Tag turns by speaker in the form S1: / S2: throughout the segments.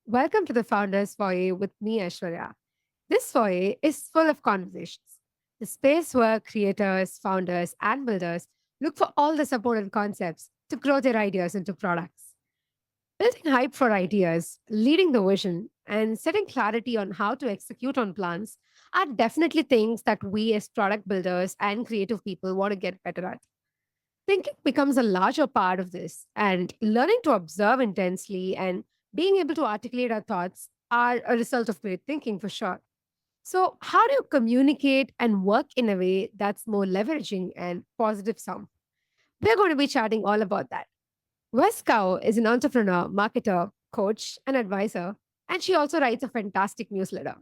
S1: Welcome to the Founders Foyer with me, Aishwarya. This foyer is full of conversations, the space where creators, founders, and builders look for all the support and concepts to grow their ideas into products. Building hype for ideas, leading the vision, and setting clarity on how to execute on plans are definitely things that we as product builders and creative people want to get better at. Thinking becomes a larger part of this, and learning to observe intensely and being able to articulate our thoughts are a result of great thinking for sure. So, how do you communicate and work in a way that's more leveraging and positive sum? We're going to be chatting all about that. Wes Kao is an entrepreneur, marketer, coach, and advisor, and she also writes a fantastic newsletter.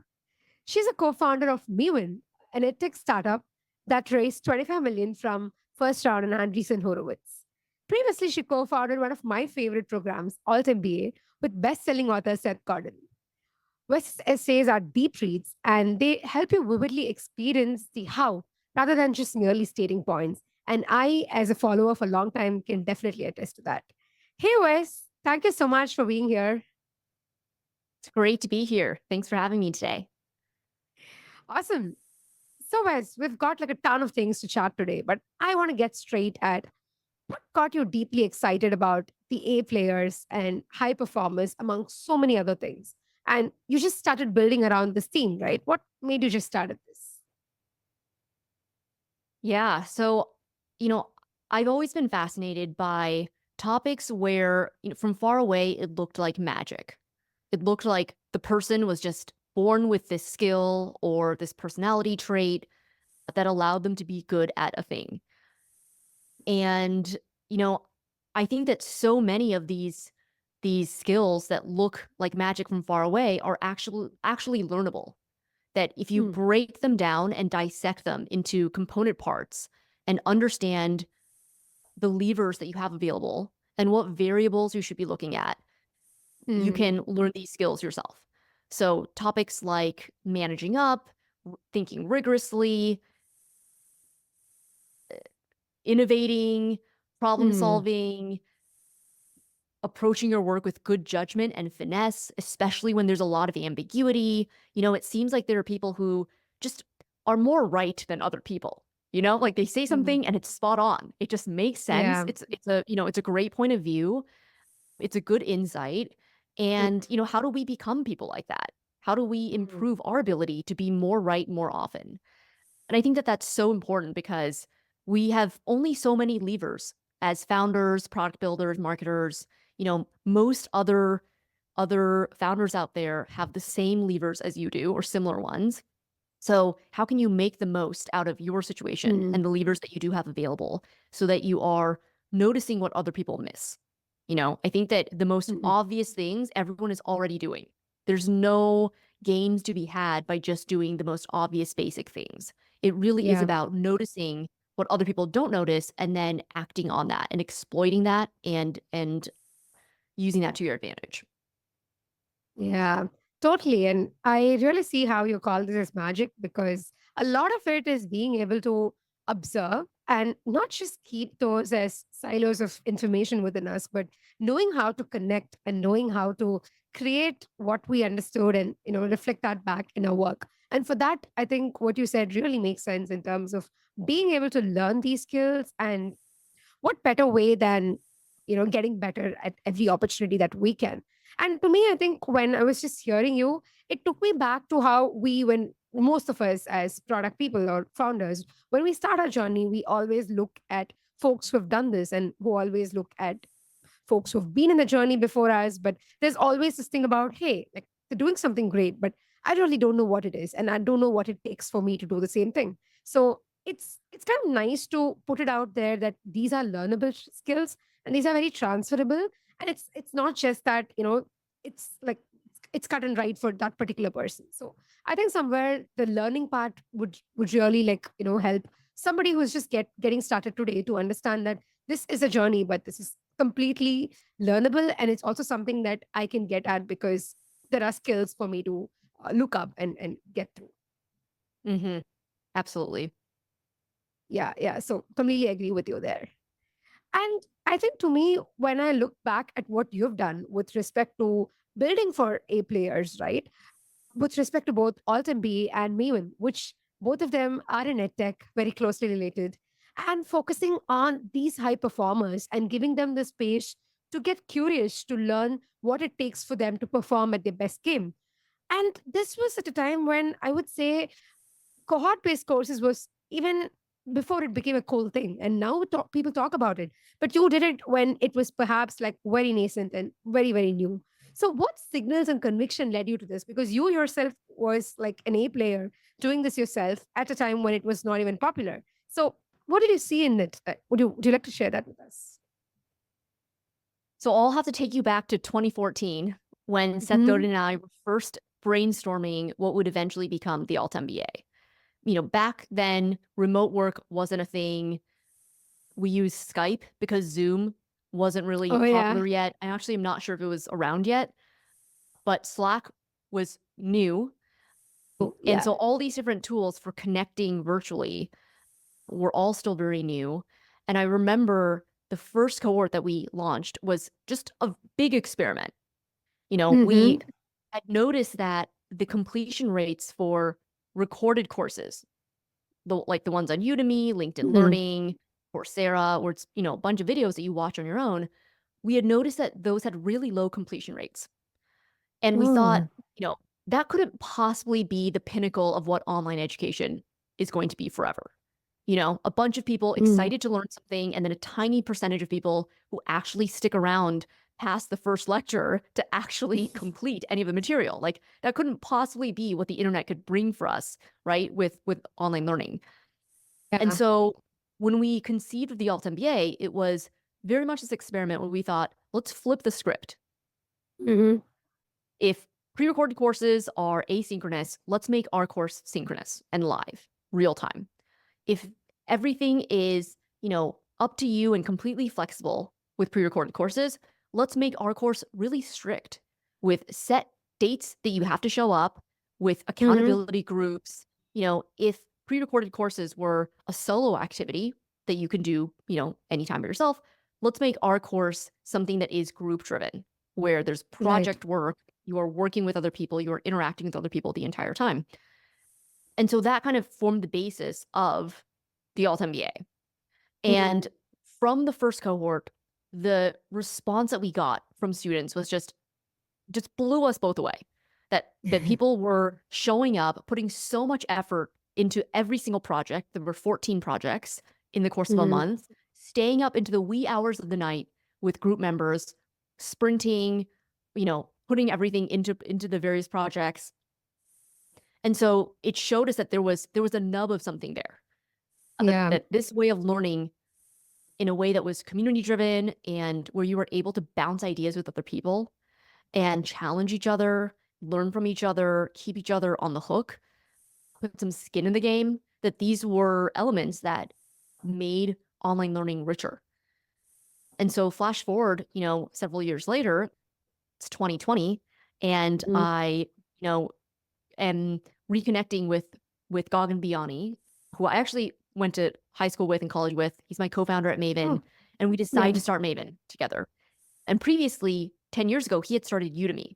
S1: She's a co-founder of Maven, an edtech startup that raised 25 million from first round and Andreessen Horowitz. Previously, she co-founded one of my favorite programs, Alt MBA, with best-selling author Seth Godin. West's essays are deep reads and they help you vividly experience the how rather than just merely stating points. And I, as a follower for a long time, can definitely attest to that. Hey, Wes, thank you so much for being here.
S2: It's great to be here. Thanks for having me today.
S1: Awesome. So, Wes, we've got like a ton of things to chat today, but I want to get straight at what got you deeply excited about the A players and high performers among so many other things? And you just started building around this theme, right? What made you just start at this?
S2: Yeah. You know, I've always been fascinated by topics where, from far away, it looked like magic. It looked like the person was just born with this skill or this personality trait that allowed them to be good at a thing. And, you know, I think that so many of these skills that look like magic from far away are actually learnable. That if you
S1: Hmm.
S2: break them down and dissect them into component parts and understand the levers that you have available and what variables you should be looking at, you
S1: Hmm.
S2: can learn these skills yourself. So topics like managing up, thinking rigorously, innovating, problem
S1: Hmm.
S2: solving, approaching your work with good judgment and finesse, especially when there's a lot of ambiguity. It seems like there are people who just are more right than other people. Like they say
S1: Hmm.
S2: something and it's spot on. It just makes sense.
S1: Yeah.
S2: It's a great point of view. It's a good insight. And,
S1: Hmm.
S2: how do we become people like that? How do we
S1: Hmm.
S2: improve our ability to be more right more often? And I think that that's so important because we have only so many levers as founders, product builders, marketers. Most other founders out there have the same levers as you do or similar ones. So, how can you make the most out of your situation
S1: Hmm.
S2: and the levers that you do have available so that you are noticing what other people miss? I think that the most
S1: Hmm.
S2: obvious things everyone is already doing. There's no gains to be had by just doing the most obvious basic things. It really is
S1: Yeah.
S2: about noticing what other people don't notice and then acting on that and exploiting that and using that to your advantage.
S1: Yeah, totally. And I really see how you call this as magic because a lot of it is being able to observe and not just keep those as silos of information within us, but knowing how to connect and knowing how to create what we understood and reflect that back in our work. And for that, I think what you said really makes sense in terms of being able to learn these skills and what better way than getting better at every opportunity that we can. And to me, I think when I was just hearing you, it took me back to how when most of us as product people or founders, when we start our journey, we always look at folks who have done this and who always look at folks who've been in the journey before us. But there's always this thing about, hey, like they're doing something great, but I really don't know what it is. And I don't know what it takes for me to do the same thing. So it's kind of nice to put it out there that these are learnable skills and these are very transferable. And it's not just that, it's like it's cut and right for that particular person. So I think somewhere the learning part would really like, help somebody who's just getting started today to understand that this is a journey, but this is completely learnable. And it's also something that I can get at because there are skills for me to look up and get through.
S2: Hmm. Absolutely.
S1: Yeah, yeah. So completely agree with you there. And I think to me, when I look back at what you've done with respect to building for A players, right? With respect to both Alt MBA and Maven, which both of them are in edtech, very closely related, and focusing on these high performers and giving them the space to get curious to learn what it takes for them to perform at their best game. And this was at a time when I would say cohort based courses was even before it became a cool thing. And now people talk about it. But you did it when it was perhaps like very nascent and very, very new. So, what signals and conviction led you to this? Because you yourself was like an A player doing this yourself at a time when it was not even popular. So, what did you see in it? Would you like to share that with us?
S2: So I'll have to take you back to 2014 when Seth
S1: Hmm.
S2: Godin and I were first brainstorming what would eventually become the Alt MBA. Back then, remote work wasn't a thing. We used Skype because Zoom wasn't really
S1: Oh, yeah.
S2: popular yet. I actually am not sure if it was around yet, but Slack was new.
S1: Oh,
S2: And
S1: yeah.
S2: so all these different tools for connecting virtually were all still very new. And I remember the first cohort that we launched was just a big experiment. We
S1: Hmm.
S2: had noticed that the completion rates for recorded courses, like the ones on Udemy, LinkedIn
S1: Hmm.
S2: Learning, Coursera, where it's, a bunch of videos that you watch on your own, we had noticed that those had really low completion rates. And we thought,
S1: Oh.
S2: that couldn't possibly be the pinnacle of what online education is going to be forever. A bunch of people
S1: Mm.
S2: excited to learn something, and then a tiny percentage of people who actually stick around past the first lecture to actually complete any of the material. Like that couldn't possibly be what the internet could bring for us, right? With online learning. And
S1: Yeah.
S2: so when we conceived of the Alt MBA, it was very much this experiment where we thought, let's flip the script.
S1: Hmm.
S2: If pre-recorded courses are asynchronous, let's make our course synchronous and live, real time. If everything is, up to you and completely flexible with pre-recorded courses, let's make our course really strict with set dates that you have to show up, with
S1: Hmm.
S2: accountability groups. If pre-recorded courses were a solo activity that you can do, anytime by yourself, let's make our course something that is group driven, where there's
S1: Right.
S2: project work, you are working with other people, you are interacting with other people the entire time. And so that kind of formed the basis of the Alt MBA. And from the first cohort, the response that we got from students was just blew us both away. That people were showing up, putting so much effort into every single project. There were 14 projects in the course of a
S1: Mhm.
S2: month, staying up into the wee hours of the night with group members, sprinting, putting everything into the various projects. And so it showed us that there was a nub of something there. That,
S1: Yeah.
S2: that this way of learning in a way that was community driven and where you were able to bounce ideas with other people and challenge each other, learn from each other, keep each other on the hook, put some skin in the game, that these were elements that made online learning richer. And so flash forward, several years later, it's 2020, and
S1: Mhm.
S2: I, am reconnecting with Gagan Biani, who I actually went to high school with and college with. He's my co-founder at Maven,
S1: Oh,
S2: and we decided to
S1: yeah.
S2: start Maven together. And previously, 10 years ago, he had started Udemy.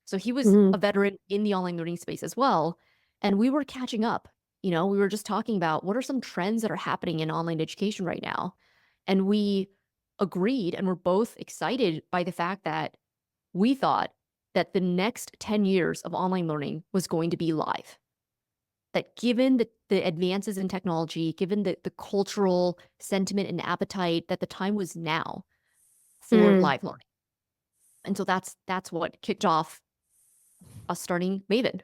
S2: So he was
S1: Mhm.
S2: a veteran in the online learning space as well. And we were catching up. We were just talking about what are some trends that are happening in online education right now. And we agreed and were both excited by the fact that we thought that the next 10 years of online learning was going to be live. That given the advances in technology, given the cultural sentiment and appetite, that the time was now for
S1: Mm.
S2: live learning. And so that's what kicked off us starting Maven.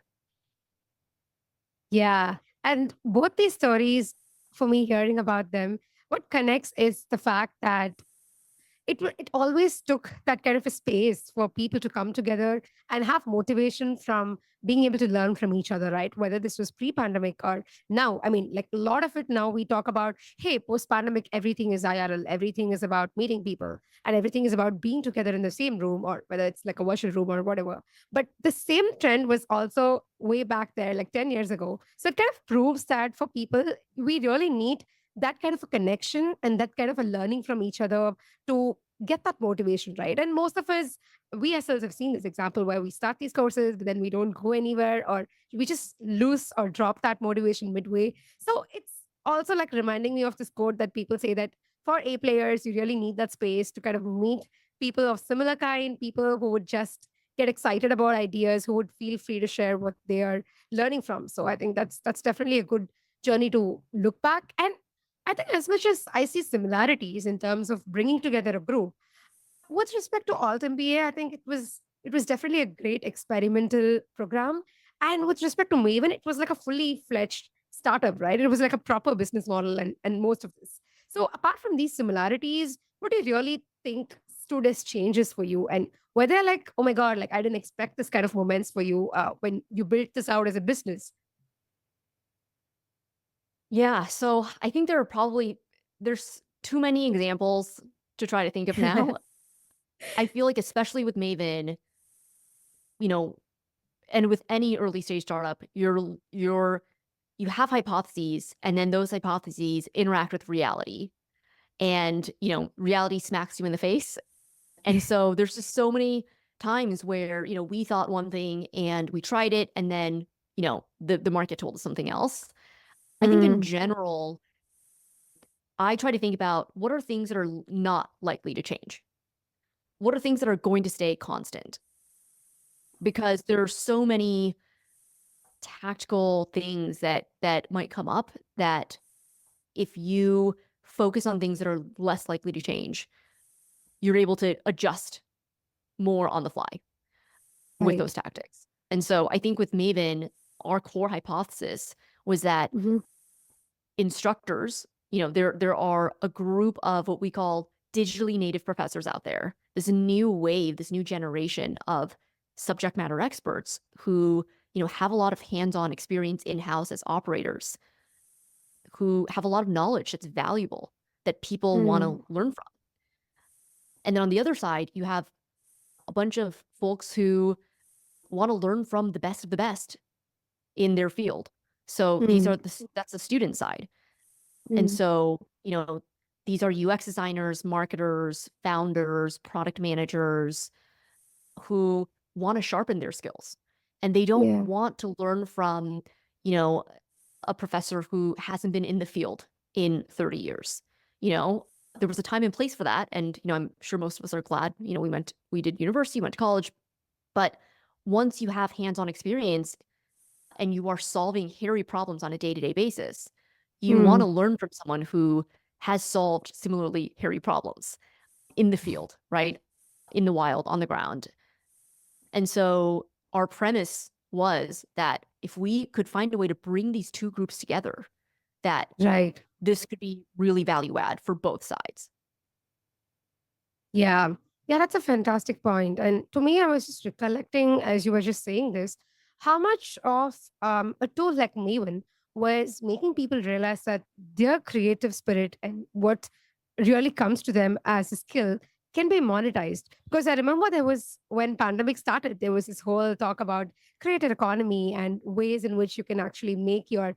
S1: Yeah. And both these stories, for me, hearing about them, what connects is the fact that it always took that kind of a space for people to come together and have motivation from being able to learn from each other, right? Whether this was pre-pandemic or now. I mean, like a lot of it now we talk about, hey, post-pandemic, everything is IRL, everything is about meeting people, and everything is about being together in the same room, or whether it's like a virtual room or whatever. But the same trend was also way back there, like 10 years ago. So it kind of proves that for people, we really need that kind of a connection and that kind of a learning from each other to get that motivation, right? And most of us, we ourselves have seen this example where we start these courses, but then we don't go anywhere, or we just lose or drop that motivation midway. So it's also like reminding me of this quote that people say that for A players, you really need that space to kind of meet people of similar kind, people who would just get excited about ideas, who would feel free to share what they are learning from. So I think that's definitely a good journey to look back. And I think as much as I see similarities in terms of bringing together a group, with respect to Alt MBA, I think it was definitely a great experimental program. And with respect to Maven, it was like a fully fledged startup, right? It was like a proper business model and most of this. So apart from these similarities, what do you really think stood as changes for you? And were there like, oh my God, like I didn't expect this kind of moments for you when you built this out as a business?
S2: Yeah, so I think there's too many examples to try to think of now. I feel like especially with Maven, you know, and with any early stage startup, you have hypotheses and then those hypotheses interact with reality. And, reality smacks you in the face. And so there's just so many times where, we thought one thing and we tried it and then, the market told us something else. I think in
S1: Mm,
S2: general, I try to think about what are things that are not likely to change? What are things that are going to stay constant? Because there are so many tactical things that might come up that if you focus on things that are less likely to change, you're able to adjust more on the fly with
S1: right.
S2: those tactics. And so I think with Maven, our core hypothesis was that
S1: Hmm.
S2: instructors, there are a group of what we call digitally native professors out there. This new wave, this new generation of subject matter experts who, have a lot of hands-on experience in-house as operators, who have a lot of knowledge that's valuable that people want
S1: Mm,
S2: to learn from. And then on the other side, you have a bunch of folks who want to learn from the best of the best in their field. So
S1: mm,
S2: that's the student side. And
S1: mm,
S2: so, these are UX designers, marketers, founders, product managers who want to sharpen their skills. And they don't
S1: yeah.
S2: want to learn from, you know, a professor who hasn't been in the field in 30 years. You know, there was a time and place for that. And, I'm sure most of us are glad, we did university, went to college. But once you have hands-on experience and you are solving hairy problems on a day-to-day basis, you want
S1: Mm,
S2: to learn from someone who has solved similarly hairy problems in the field, right? In the wild, on the ground. And so our premise was that if we could find a way to bring these two groups together, that
S1: right.
S2: this could be really value add for both sides.
S1: Yeah. Yeah, that's a fantastic point. And to me, I was just recollecting as you were just saying this, how much of a tool like Maven was making people realize that their creative spirit and what really comes to them as a skill can be monetized. Because I remember there was when pandemic started, there was this whole talk about creator economy and ways in which you can actually make your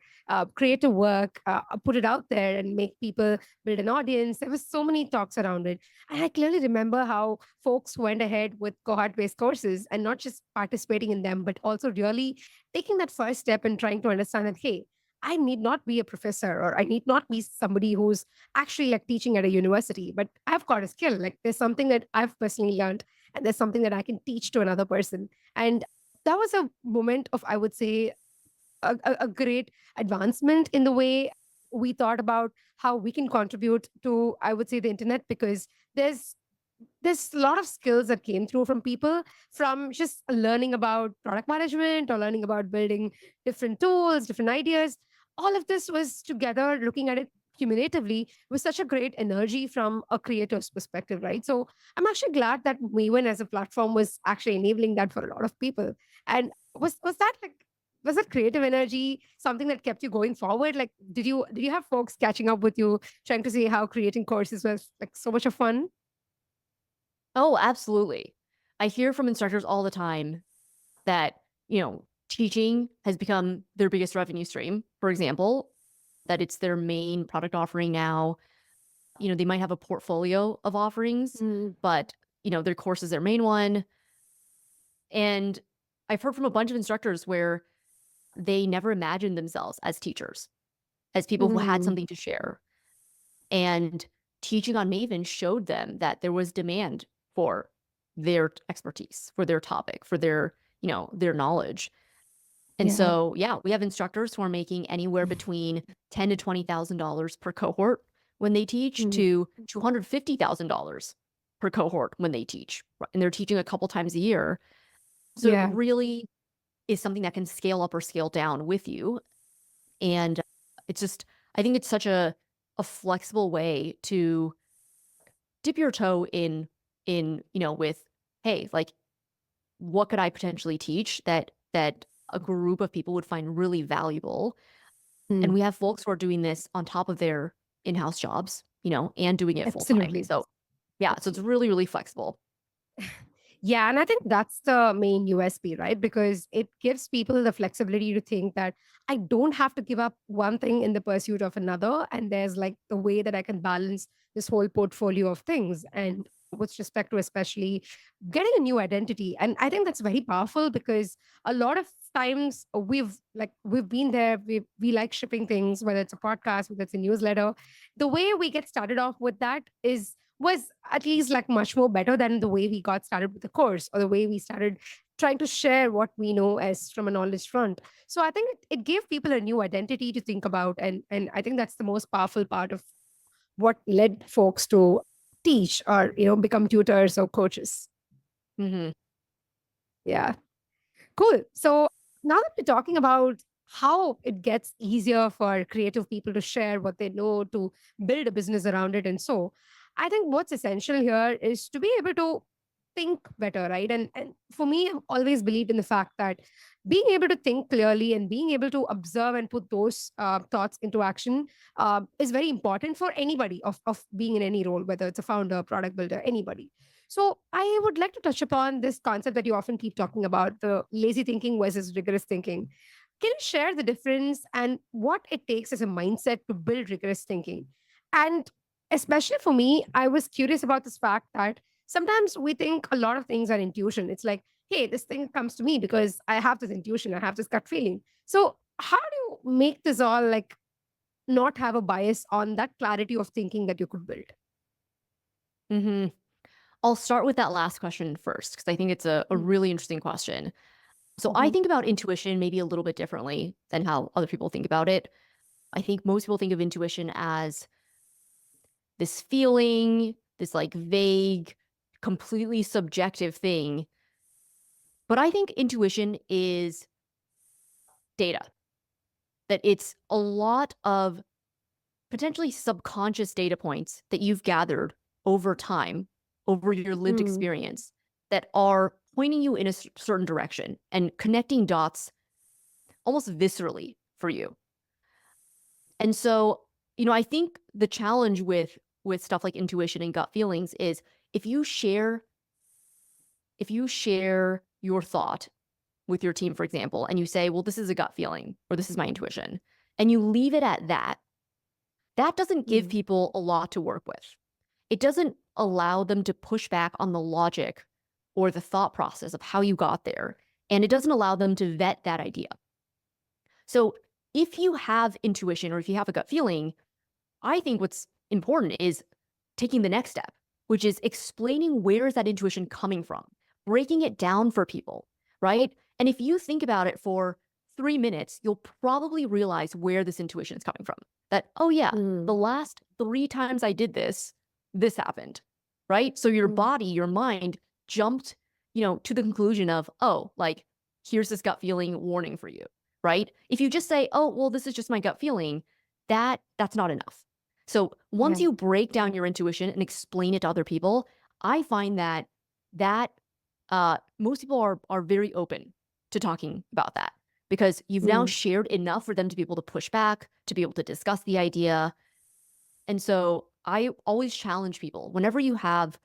S1: creative work, put it out there and make people build an audience. There was so many talks around it. And I clearly remember how folks went ahead with cohort based courses and not just participating in them, but also really taking that first step and trying to understand that, hey, I need not be a professor or I need not be somebody who's actually like teaching at a university, but I've got a skill. Like there's something that I've personally learned and there's something that I can teach to another person. And that was a moment of, I would say, a great advancement in the way we thought about how we can contribute to, I would say, the internet, because there's there's a lot of skills that came through from people, from just learning about product management or learning about building different tools, different ideas. All of this was together, looking at it cumulatively, with such a great energy from a creator's perspective, right? So I'm actually glad that Maven as a platform was actually enabling that for a lot of people. And was that like, was that creative energy something that kept you going forward? Like, did you have folks catching up with you, trying to see how creating courses was like so much of fun?
S2: Oh, absolutely. I hear from instructors all the time that, teaching has become their biggest revenue stream, for example, that it's their main product offering now. they might have a portfolio of offerings,
S1: Mm.
S2: but, their course is their main one. And I've heard from a bunch of instructors where they never imagined themselves as teachers, as people who had
S1: Mm.
S2: something to share. And teaching on Maven showed them that there was demand for their expertise, for their topic, for their knowledge. And
S1: Yeah.
S2: so, yeah, we have instructors who are making anywhere between $10,000 to $20,000 per cohort when they teach
S1: Mm.
S2: to $250,000 per cohort when they teach. And they're teaching a couple times a year. So it
S1: Yeah.
S2: really is something that can scale up or scale down with you. And it's just, I think it's such a flexible way to dip your toe in with, hey, like, what could I potentially teach that a group of people would find really valuable? And
S1: Mm.
S2: we have folks who are doing this on top of their in-house jobs, and doing it full time.
S1: Absolutely.
S2: So yeah, so it's
S1: Absolutely.
S2: really, really flexible.
S1: Yeah, and I think that's the main USP, right? Because it gives people the flexibility to think that I don't have to give up one thing in the pursuit of another. And there's like the way that I can balance this whole portfolio of things. And with respect to especially getting a new identity. And I think that's very powerful because a lot of times we've been there, we like shipping things, whether it's a podcast, whether it's a newsletter. The way we get started off with that is was at least like much more better than the way we got started with the course or the way we started trying to share what we know as from a knowledge front. So I think it gave people a new identity to think about, and I think that's the most powerful part of what led folks to teach or become tutors or coaches.
S2: Hmm.
S1: Yeah. Cool. So now that we're talking about how it gets easier for creative people to share what they know, to build a business around it, and so I think what's essential here is to be able to think better, right? And for me, I've always believed in the fact that being able to think clearly and being able to observe and put those thoughts into action is very important for anybody of being in any role, whether it's a founder, product builder, anybody. So I would like to touch upon this concept that you often keep talking about, the lazy thinking versus rigorous thinking. Can you share the difference and what it takes as a mindset to build rigorous thinking? And especially for me, I was curious about this fact that sometimes we think a lot of things are intuition. It's like, hey, this thing comes to me because I have this intuition, I have this gut feeling. So how do you make this all like not have a bias on that clarity of thinking that you could build?
S2: Hmm. I'll start with that last question first, because I think it's a really interesting question. So I
S1: Mm-hmm.
S2: think about intuition maybe a little bit differently than how other people think about it. I think most people think of intuition as this feeling, this like vague, completely subjective thing. But I think intuition is data, that it's a lot of potentially subconscious data points that you've gathered over time, over your lived
S1: Mm.
S2: experience, that are pointing you in a certain direction and connecting dots almost viscerally for you. And so, I think the challenge with stuff like intuition and gut feelings is if you share if you share your thought with your team, for example, and you say, well, this is a gut feeling or this is my intuition, and you leave it at that, that doesn't give
S1: Mm.
S2: people a lot to work with. It doesn't allow them to push back on the logic or the thought process of how you got there. And it doesn't allow them to vet that idea. So if you have intuition or if you have a gut feeling, I think what's important is taking the next step, which is explaining where is that intuition coming from, breaking it down for people, right? And if you think about it for 3 minutes, you'll probably realize where this intuition is coming from. That, oh yeah, the
S1: Mm.
S2: last 3 times I did this, this happened, right? So your
S1: Mm.
S2: body, your mind jumped, to the conclusion of, oh, like, here's this gut feeling warning for you, right? If you just say, oh, well, this is just my gut feeling, that's not enough. So once
S1: Yeah.
S2: you break down your intuition and explain it to other people, I find that most people are very open to talking about that because you've now
S1: Mm.
S2: shared enough for them to be able to push back, to be able to discuss the idea. And so I always challenge people whenever you have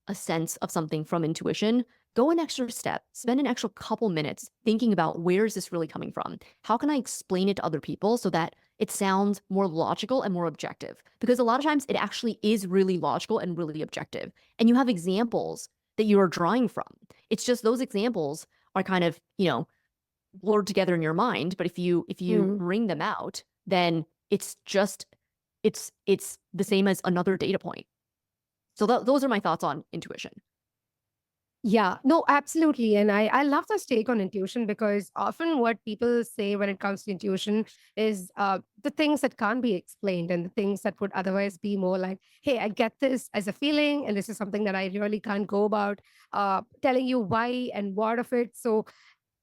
S2: a sense of something from intuition, go an extra step, spend an extra couple minutes thinking about where is this really coming from? How can I explain it to other people so that it sounds more logical and more objective, because a lot of times it actually is really logical and really objective. And you have examples that you are drawing from. It's just those examples are kind of, blurred together in your mind. But if you
S1: Mm.
S2: bring them out, then it's just it's the same as another data point. So those are my thoughts on intuition.
S1: Yeah, no, absolutely. And I love this take on intuition because often what people say when it comes to intuition is the things that can't be explained and the things that would otherwise be more like, hey, I get this as a feeling, and this is something that I really can't go about telling you why and what of it. So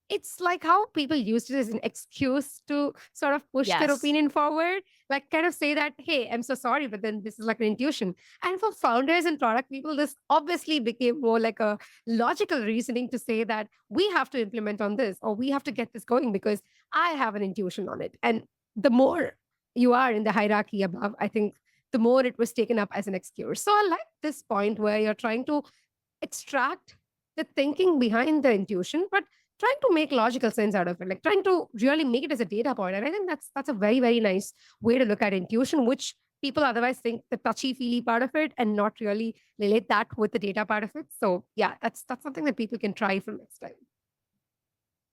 S1: it's like how people used it as an excuse to sort of push their
S2: Yes.
S1: opinion forward, like kind of say that, hey, I'm so sorry, but then this is like an intuition. And for founders and product people, this obviously became more like a logical reasoning to say that we have to implement on this or we have to get this going because I have an intuition on it. And the more you are in the hierarchy above, I think the more it was taken up as an excuse. So I like this point where you're trying to extract the thinking behind the intuition, but trying to make logical sense out of it, like trying to really make it as a data point. And I think that's a very, very nice way to look at intuition, which people otherwise think the touchy-feely part of it and not really relate that with the data part of it. So yeah, that's something that people can try from next time.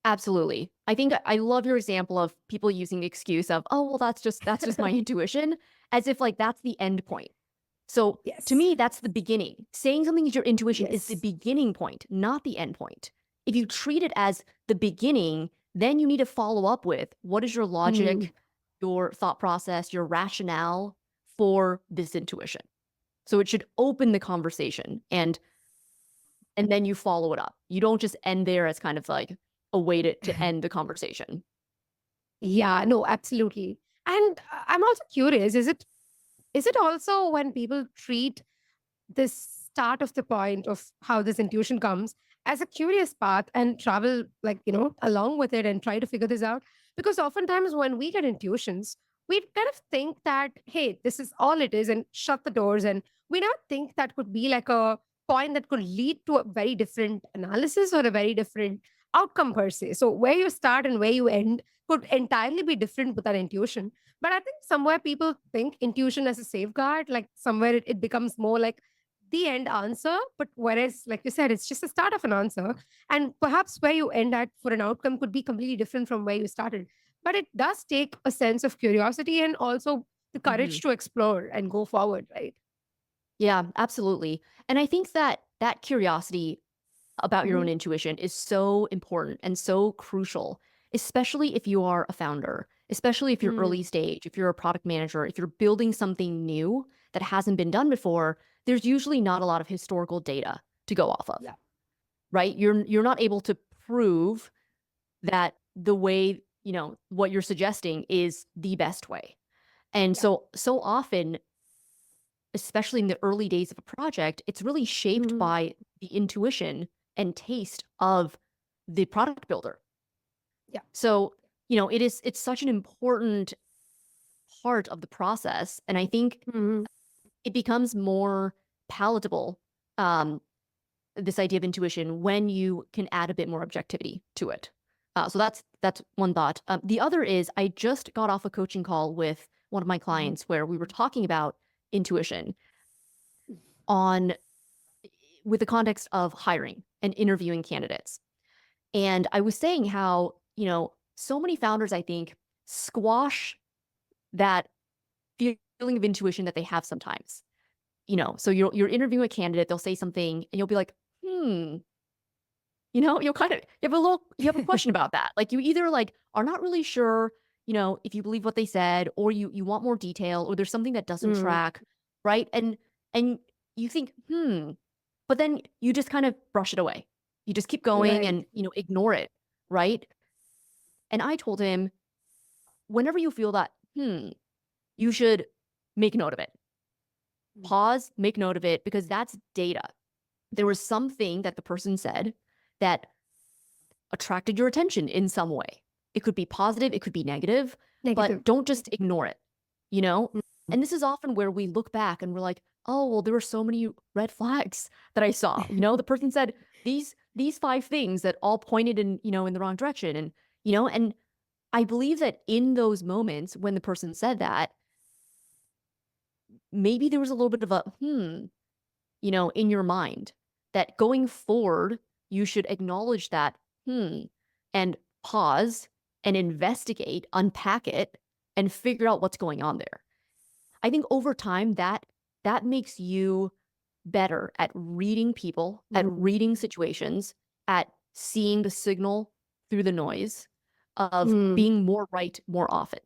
S2: Absolutely. I think I love your example of people using the excuse of, oh, well, that's just my intuition, as if like that's the end point. So to
S1: Yes.
S2: me, that's the beginning. Saying something is your intuition is the
S1: Yes.
S2: beginning point, not the end point. If you treat it as the beginning, then you need to follow up with what is your
S1: Mm.
S2: logic, your thought process, your rationale for this intuition. So it should open the conversation, and then you follow it up. You don't just end there as kind of like a way to end the conversation.
S1: Yeah, no, absolutely. And I'm also curious, is it also when people treat this start of the point of how this intuition comes as a curious path and travel like along with it and try to figure this out, because oftentimes when we get intuitions we kind of think that, hey, this is all it is, and shut the doors, and we never think that could be like a point that could lead to a very different analysis or a very different outcome per se. So where you start and where you end could entirely be different with that intuition. But I think somewhere people think intuition as a safeguard, like somewhere it becomes more like the end answer. But whereas, like you said, it's just the start of an answer. And perhaps where you end at for an outcome could be completely different from where you started. But it does take a sense of curiosity and also the
S2: Mhm.
S1: courage to explore and go forward, right?
S2: Yeah, absolutely. And I think that that curiosity about your own
S1: Mhm.
S2: intuition is so important and so crucial, especially if you are a founder, especially if you're
S1: Mm.
S2: early stage, if you're a product manager, if you're building something new that hasn't been done before, there's usually not a lot of historical data to go off of,
S1: Yeah.
S2: right? You're not able to prove that the way, what you're suggesting is the best way. And
S1: Yeah.
S2: so often, especially in the early days of a project, it's really shaped
S1: Mhm.
S2: by the intuition and taste of the product builder.
S1: Yeah.
S2: So, it's such an important part of the process. And I think
S1: Mhm.
S2: it becomes more palatable, um, this idea of intuition, when you can add a bit more objectivity to it. So that's one thought. The other is I just got off a coaching call with one of my
S1: Mhm.
S2: clients where we were talking about intuition on with the context of hiring and interviewing candidates. And I was saying how, so many founders, I think, squash that feeling of intuition that they have sometimes. So you're interviewing a candidate, they'll say something, and you'll be like, hmm, you have a question about that. Like you either like are not really sure, if you believe what they said, or you want more detail, or there's something that doesn't
S1: Mm.
S2: track, right? And you think, but then you just kind of brush it away. You just keep going
S1: Right.
S2: and, ignore it, right? And I told him, whenever you feel that, you should make note of it.
S1: Mm.
S2: Pause, make note of it, because that's data. There was something that the person said that attracted your attention in some way. It could be positive, it could be negative, but
S1: Negative.
S2: don't just ignore it, you know?
S1: Mm.
S2: And this is often where we look back and we're like, oh, well, there were so many red flags that I saw. The person said these five things that all pointed in, in the wrong direction. And I believe that in those moments when the person said that, maybe there was a little bit of a, in your mind that going forward, you should acknowledge that, and pause and investigate, unpack it, and figure out what's going on there. I think over time that makes you better at reading people, at
S1: Mm.
S2: reading situations, at seeing the signal through the noise, of
S1: Mm.
S2: being more right more often.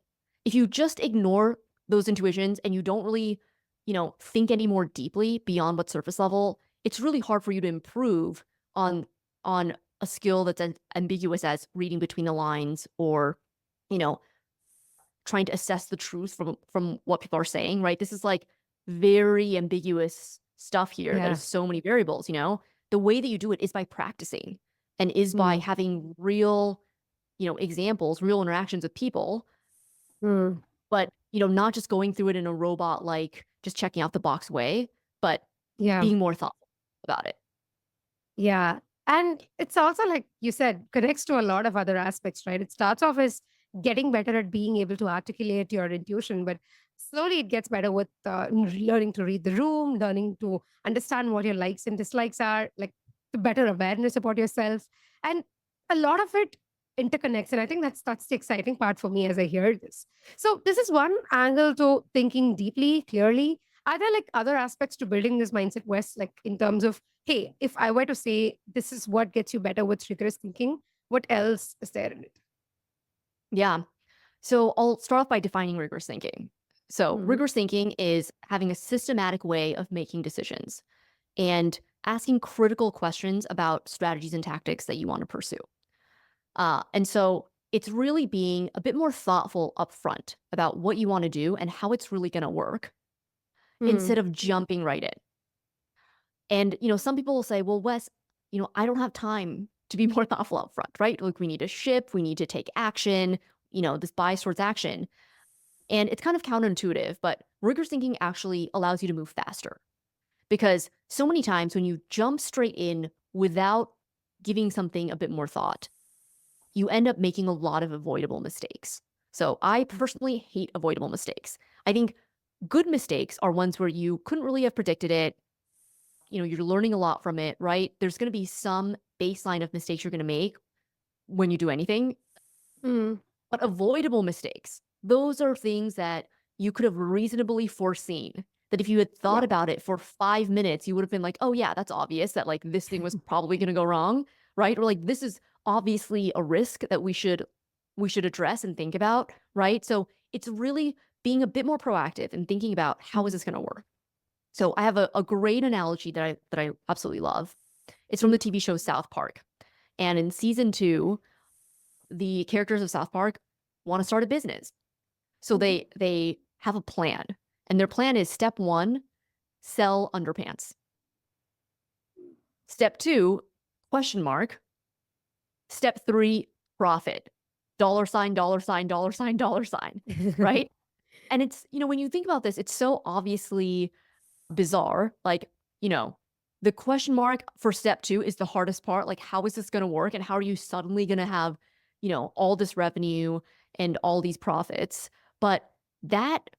S2: If you just ignore those intuitions and you don't really, think any more deeply beyond what's surface level, it's really hard for you to improve on on a skill that's as ambiguous as reading between the lines or, you know, trying to assess the truth from what people are saying, right? This is like very ambiguous stuff here that
S1: Yeah.
S2: has so many variables. The way that you do it is by practicing and is by
S1: Mm.
S2: having real, examples, real interactions with people,
S1: Mm.
S2: but, not just going through it in a robot like just checking out the box way, but
S1: Yeah.
S2: being more thoughtful about it.
S1: Yeah. And it's also like you said, connects to a lot of other aspects, right? It starts off as getting better at being able to articulate your intuition, but slowly it gets better with learning to read the room, learning to understand what your likes and dislikes are, like the better awareness about yourself. And a lot of it interconnects. And I think that's the exciting part for me as I hear this. So this is one angle to thinking deeply, clearly. Are there like other aspects to building this mindset, West, like in terms of hey, if I were to say this is what gets you better with rigorous thinking, what else is there in it?
S2: Yeah. So I'll start off by defining rigorous thinking. So
S1: Mhm.
S2: rigorous thinking is having a systematic way of making decisions and asking critical questions about strategies and tactics that you want to pursue. And so it's really being a bit more thoughtful upfront about what you want to do and how it's really going to work
S1: Mm.
S2: instead of jumping right in. And, some people will say, well, Wes, I don't have time to be more thoughtful upfront, right? Like we need to ship, we need to take action, this bias towards action. And it's kind of counterintuitive, but rigorous thinking actually allows you to move faster because so many times when you jump straight in without giving something a bit more thought, you end up making a lot of avoidable mistakes. So I personally hate avoidable mistakes. I think good mistakes are ones where you couldn't really have predicted it. You're learning a lot from it, right? There's going to be some baseline of mistakes you're going to make when you do anything.
S1: Mm.
S2: But avoidable mistakes, those are things that you could have reasonably foreseen. That if you had thought
S1: Yeah.
S2: about it for 5 minutes, you would have been like, oh, yeah, that's obvious that like this thing was probably going to go wrong, right? Or like this is obviously a risk that we should address and think about, right? So it's really being a bit more proactive and thinking about how is
S1: Mm.
S2: this going to work. So I have a great analogy that I absolutely love. It's from
S1: Mm.
S2: the TV show South Park. And in season 2, the characters of South Park want to start a business. So
S1: Mhm.
S2: they have a plan. And their plan is step 1, sell underpants. Step 2, question mark. Step 3, profit. Dollar sign, dollar sign, dollar sign, dollar sign, right? And it's, when you think about this, it's so obviously bizarre. Like, you know, the question mark for step 2 is the hardest part. Like, how is this going to work? And how are you suddenly going to have, all this revenue and all these profits? But that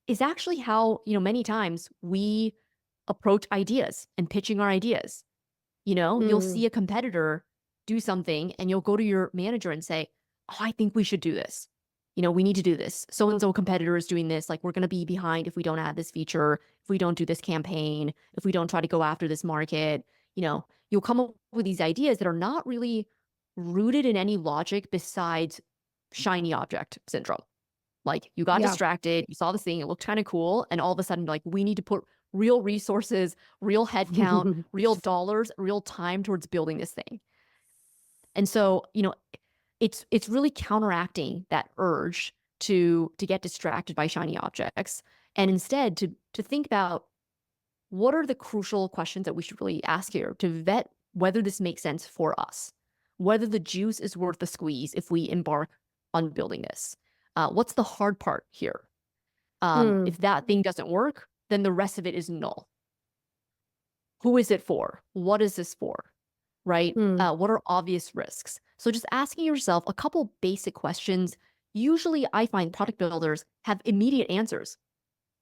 S2: is actually how, many times we approach ideas and pitching our ideas. You'll
S1: Mm.
S2: see a competitor do something and you'll go to your manager and say, oh, I think we should do this. We need to do this. So and so competitor is doing this. Like, we're going to be behind if we don't add this feature, if we don't do this campaign, if we don't try to go after this market. You'll come up with these ideas that are not really rooted in any logic besides shiny object syndrome. Like, you got
S1: Yeah.
S2: distracted, you saw this thing, it looked kind of cool, and all of a sudden, like, we need to put real resources, real headcount, real dollars, real time towards building this thing. And so, it's really counteracting that urge to get distracted by shiny objects and instead to think about what are the crucial questions that we should really ask here to vet whether this makes sense for us, whether the juice is worth the squeeze if we embark on building this. What's the hard part here?
S1: Mm.
S2: If that thing doesn't work, then the rest of it is null. Who is it for? What is this for? Right?
S1: Mm.
S2: What are obvious risks? So just asking yourself a couple basic questions usually I find product builders have immediate answers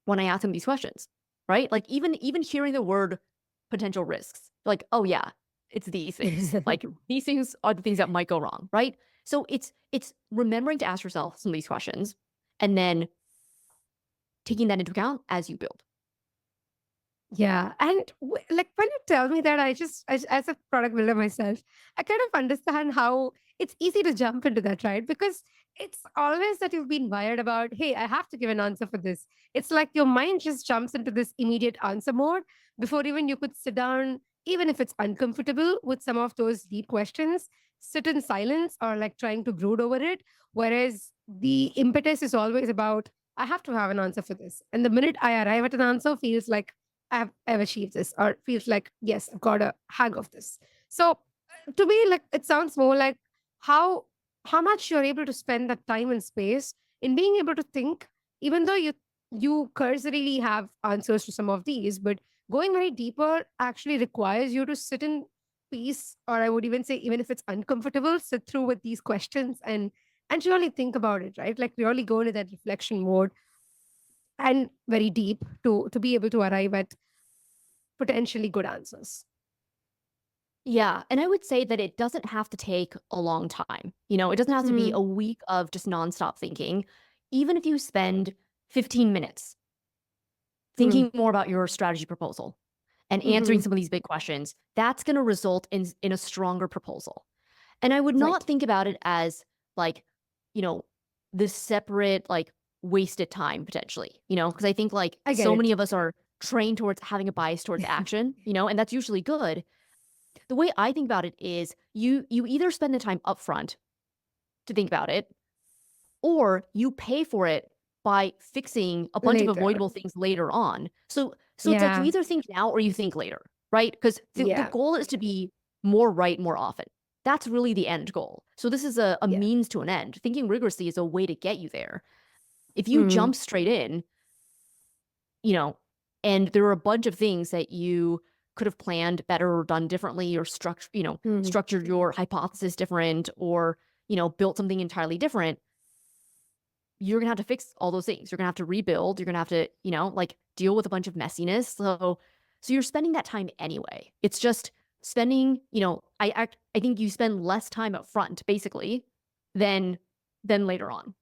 S2: when I ask them these questions, right? Like even hearing the word potential risks, like, oh yeah, it's these things. Like these things are the things that might go wrong, right? So it's remembering to ask yourself some of these questions and then taking that into account as you build.
S1: Yeah, and like when you tell me that, as a product builder myself, I kind of understand how it's easy to jump into that, right? Because it's always that you've been wired about, hey, I have to give an answer for this. It's like your mind just jumps into this immediate answer mode before even you could sit down, even if it's uncomfortable with some of those deep questions, sit in silence or like trying to brood over it. Whereas the impetus is always about, I have to have an answer for this. And the minute I arrive at an answer, feels like I've achieved this, or feels like, yes, I've got a hang of this. So to me, like it sounds more like how how much you're able to spend that time and space in being able to think, even though you cursorily have answers to some of these, but going very deeper actually requires you to sit in peace, or I would even say, even if it's uncomfortable, sit through with these questions and really think about it, right? Like really go into that reflection mode and very deep to be able to arrive at potentially good answers.
S2: Yeah, and I would say that it doesn't have to take a long time. You know, it doesn't have to be
S1: Mm,
S2: a week of just nonstop thinking. Even if you spend 15 minutes
S1: mm,
S2: thinking more about your strategy proposal and answering
S1: mhm.
S2: some of these big questions, that's going to result in a stronger proposal. And I would not
S1: Right.
S2: think about it as like, you know, this separate like wasted time potentially, because I think like
S1: I get
S2: so many
S1: it.
S2: of us are trained towards having a bias towards action, and that's usually good. The way I think about it is you either spend the time upfront to think about it, or you pay for it by fixing a bunch of
S1: Later.
S2: avoidable things later on. So it's like you
S1: Yeah.
S2: either think now or you think later, right? Because the
S1: Yeah.
S2: goal is to be more right more often. That's really the end goal. So this is a
S1: Yeah.
S2: means to an end. Thinking rigorously is a way to get you there. If you
S1: Mm,
S2: jump straight in, you know, and there are a bunch of things that you could have planned better or done differently or
S1: mm.
S2: structured your hypothesis different or, built something entirely different, you're gonna have to fix all those things. You're gonna have to rebuild. You're gonna have to, like deal with a bunch of messiness. So you're spending that time anyway. It's just spending, I think you spend less time up front, basically, than later on.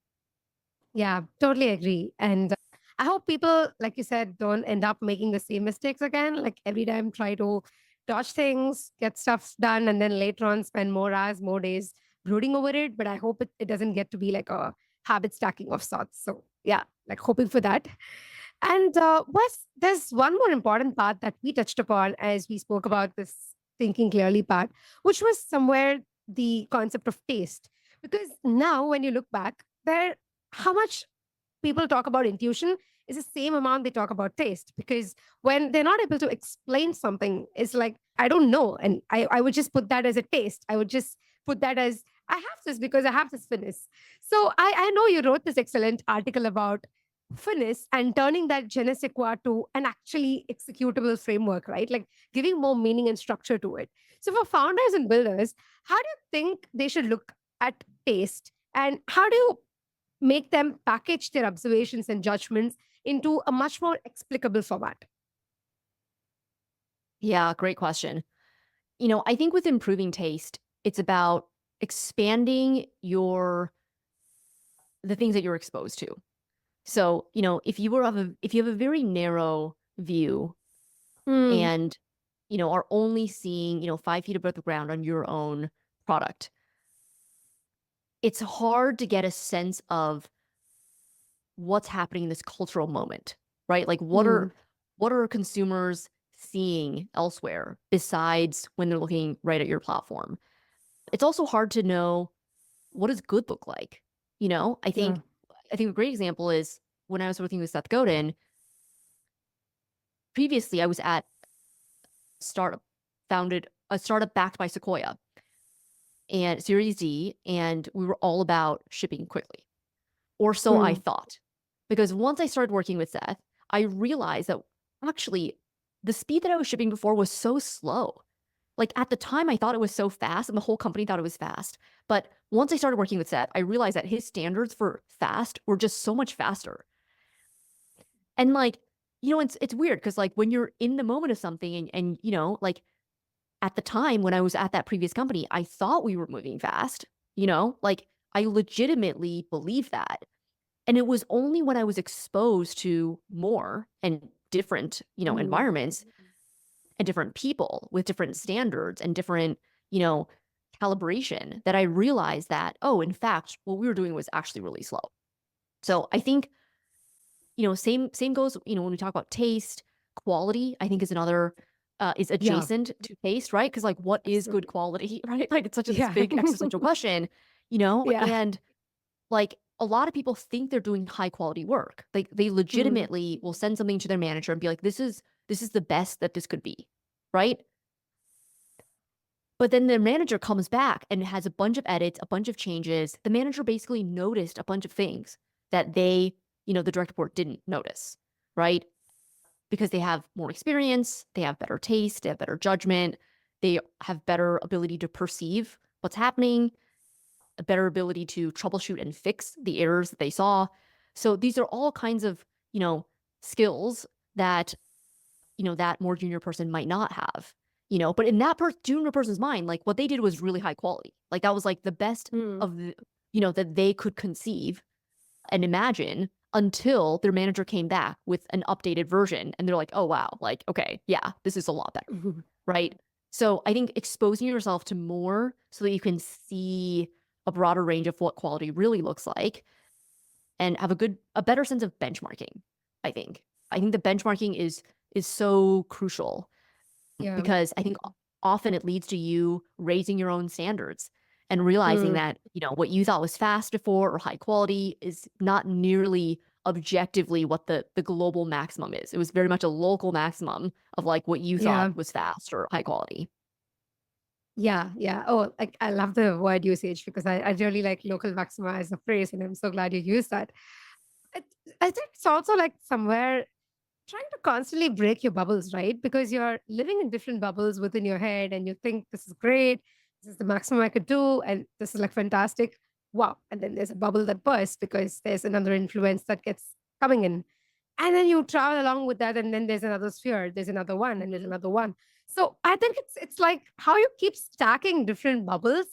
S1: Yeah, totally agree. And I hope people, like you said, don't end up making the same mistakes again. Like every time try to dodge things, get stuff done, and then later on spend more hours, more days brooding over it. But I hope it doesn't get to be like a habit stacking of sorts. So yeah, like hoping for that. And Wes, there's one more important part that we touched upon as we spoke about this thinking clearly part, which was somewhere the concept of taste. Because now, when you look back, there how much people talk about intuition is the same amount they talk about taste. Because when they're not able to explain something, it's like, I don't know. And I would just put that as a taste. I would just put that as, I have this because I have this fitness. So I know you wrote this excellent article about finesse and turning that je ne sais quoi to an actually executable framework, right? Like giving more meaning and structure to it. So for founders and builders, how do you think they should look at taste? And how do you make them package their observations and judgments into a much more explicable format?
S2: Yeah, great question. I think with improving taste, it's about expanding the things that you're exposed to. So, if you have a very narrow view
S1: Mm,
S2: and, are only seeing, 5 feet above the ground on your own product, it's hard to get a sense of what's happening in this cultural moment, right? Like
S1: mm,
S2: what are consumers seeing elsewhere besides when they're looking right at your platform? It's also hard to know what does good look like.
S1: yeah.
S2: I think a great example is when I was working with Seth Godin, previously I was at startup founded a startup backed by Sequoia and Series D, and we were all about shipping quickly. Or so I
S1: Mm,
S2: thought. Because once I started working with Seth, I realized that actually the speed that I was shipping before was so slow. Like at the time, I thought it was so fast, and the whole company thought it was fast. But once I started working with Seth, I realized that his standards for fast were just so much faster. And like, it's weird because like when you're in the moment of something and like at the time when I was at that previous company, I thought we were moving fast, like I legitimately believed that. And it was only when I was exposed to more and different,
S1: Mm.
S2: environments and different people with different standards and different, you know, calibration that I realized that, oh, in fact, what we were doing was actually really slow. So I think, same goes, when we talk about taste, quality, I think is another is
S1: Yeah,
S2: adjacent to taste, right? Because like what is good
S1: absolutely.
S2: quality, right? Like it's such a this
S1: Yeah.
S2: big existential question,
S1: Yeah.
S2: and like a lot of people think they're doing high quality work. Like they
S1: Mm.
S2: legitimately will send something to their manager and be like, this is the best that this could be, right? But then the manager comes back and has a bunch of edits, a bunch of changes. The manager basically noticed a bunch of things that the direct report didn't notice, right? Because they have more experience, they have better taste, they have better judgment, they have better ability to perceive what's happening, a better ability to troubleshoot and fix the errors that they saw. So these are all kinds of, you know, skills that that more junior person might not have, but in that junior person's mind, like what they did was really high quality. Like that was like the best
S1: Mm.
S2: of the, that they could conceive and imagine until their manager came back with an updated version and they're like, oh, wow, like, okay, yeah, this is a lot better. Right. So I think exposing yourself to more so that you can see a broader range of what quality really looks like and have a better sense of benchmarking, I think. I think the benchmarking is so crucial
S1: Yeah.
S2: because I think often it leads to you raising your own standards and realizing
S1: Mm.
S2: that, what you thought was fast before or high quality is not nearly objectively what the global maximum is. It was very much a local maximum of like what you
S1: Yeah.
S2: thought was fast or high quality.
S1: Yeah. Yeah. Oh, like I love the word usage because I really like local maxima as a phrase, and I'm so glad you used that. I, I think it's also like somewhere trying to constantly break your bubbles, right? Because you're living in different bubbles within your head and you think this is great, this is the maximum I could do, and this is like fantastic. Wow. And then there's a bubble that bursts because there's another influence that gets coming in. And then you travel along with that, and then there's another sphere, there's another one, and there's
S2: Mhm.
S1: another one. So I think it's like how you keep stacking different bubbles.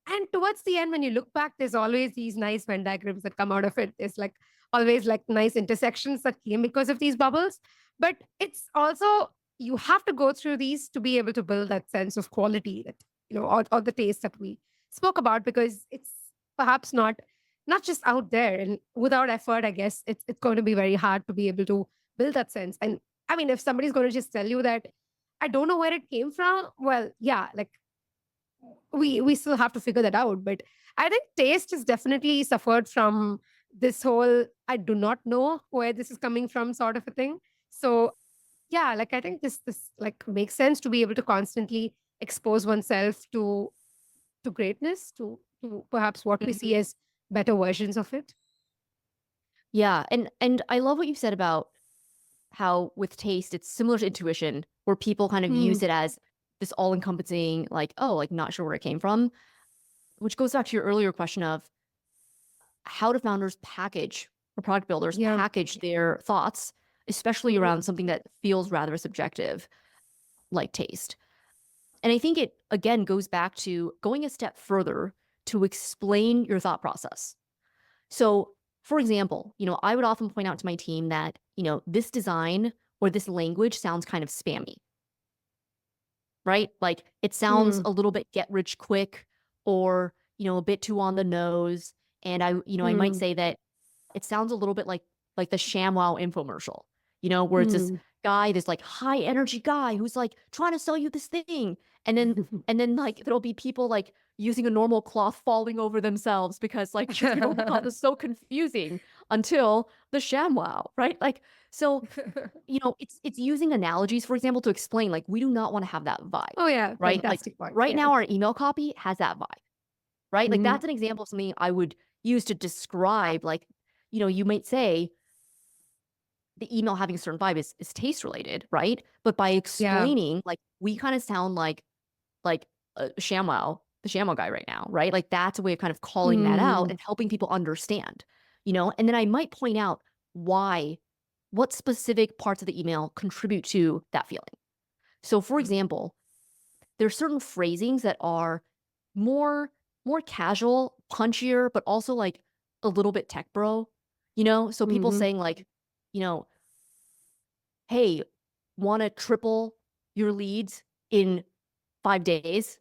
S1: And towards the end, when you look back, there's always these nice Venn diagrams that come out of it. There's like always like nice intersections that came because of these bubbles. But it's also you have to go through these to be able to build that sense of quality that or the taste that we spoke about, because it's perhaps not just out there, and without effort, I guess it's going to be very hard to be able to build that sense. And I mean, if somebody's going to just tell you that I don't know where it came from, well, yeah, like we still have to figure that out. But I think taste has definitely suffered from this whole I do not know where this is coming from sort of a thing. So yeah, like I think this like makes sense to be able to constantly expose oneself to greatness, to perhaps what we see
S2: Mhm.
S1: as better versions of it.
S2: Yeah, and I love what you said about how with taste it's similar to intuition where people kind of
S1: Hmm.
S2: use it as this all-encompassing like, oh, like not sure where it came from, which goes back to your earlier question of how do founders package or product builders
S1: Yeah.
S2: package their thoughts, especially
S1: Mhm.
S2: around something that feels rather subjective like taste. And I think it again goes back to going a step further to explain your thought process. So, for example, I would often point out to my team that, this design or this language sounds kind of spammy, right? Like it sounds
S1: Mm.
S2: a little bit get rich quick or, a bit too on the nose. And I might
S1: Mm.
S2: say that it sounds a little bit like the ShamWow infomercial, where it's this
S1: Mm.
S2: guy, this like high energy guy who's like trying to sell you this thing. And then like there'll be people like using a normal cloth falling over themselves because like your thought is so confusing until the ShamWow, right? Like so, it's using analogies, for example, to explain like we do not want to have that vibe,
S1: Oh yeah,
S2: right? Like
S1: fantastic point.
S2: right
S1: Yeah.
S2: now our email copy has that vibe, right? Like
S1: Mhm.
S2: that's an example of something I would use to describe like, you might say the email having a certain vibe is taste related, right? But by
S1: Yeah.
S2: explaining, like we kind of sound like like the ShamWow guy right now, right? Like that's a way of kind of calling that out
S1: Mm,
S2: and helping people understand, and then I might point out why, what specific parts of the email contribute to that feeling. So for example, there's certain phrasings that are more more casual, punchier, but also like a little bit tech bro, So people
S1: mhm.
S2: saying like, you know, hey, want to triple your leads in 5 days?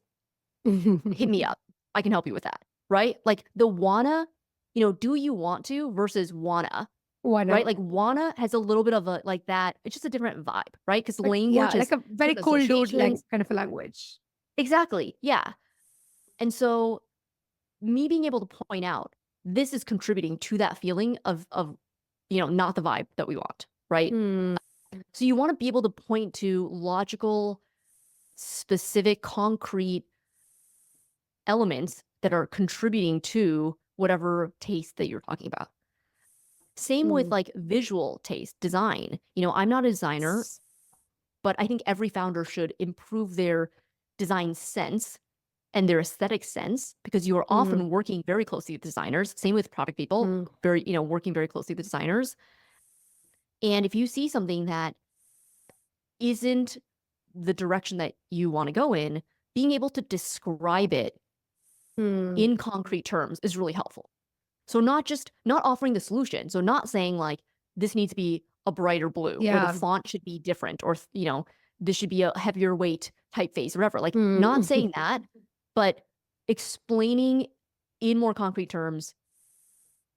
S2: Hit me up. I can help you with that. Right? Like the wanna, do you want to versus wanna, right?
S1: Wanna.
S2: Like wanna has a little bit of a like that. It's just a different vibe, right? Because
S1: Like, yeah,
S2: language
S1: like
S2: is
S1: a very
S2: sort of
S1: cool dude, like
S2: associations.
S1: kind of a language.
S2: Exactly. Yeah. And so me being able to point out this is contributing to that feeling of not the vibe that we want, right?
S1: Mm,
S2: So you want to be able to point to logical, specific, concrete elements that are contributing to whatever taste that you're talking about. Same with
S1: mm.
S2: like visual taste, design. I'm not a designer,
S1: S-
S2: but I think every founder should improve their design sense and their aesthetic sense because you are
S1: Mm,
S2: often working very closely with designers. Same with product people,
S1: mm,
S2: working very closely with designers. And if you see something that isn't the direction that you want to go in, being able to describe it
S1: mm.
S2: in concrete terms is really helpful. So not offering the solution. So not saying like this needs to be a brighter blue or the
S1: Yeah.
S2: font should be different or this should be a heavier weight typeface or whatever. Like not
S1: Mm.
S2: saying that, but explaining in more concrete terms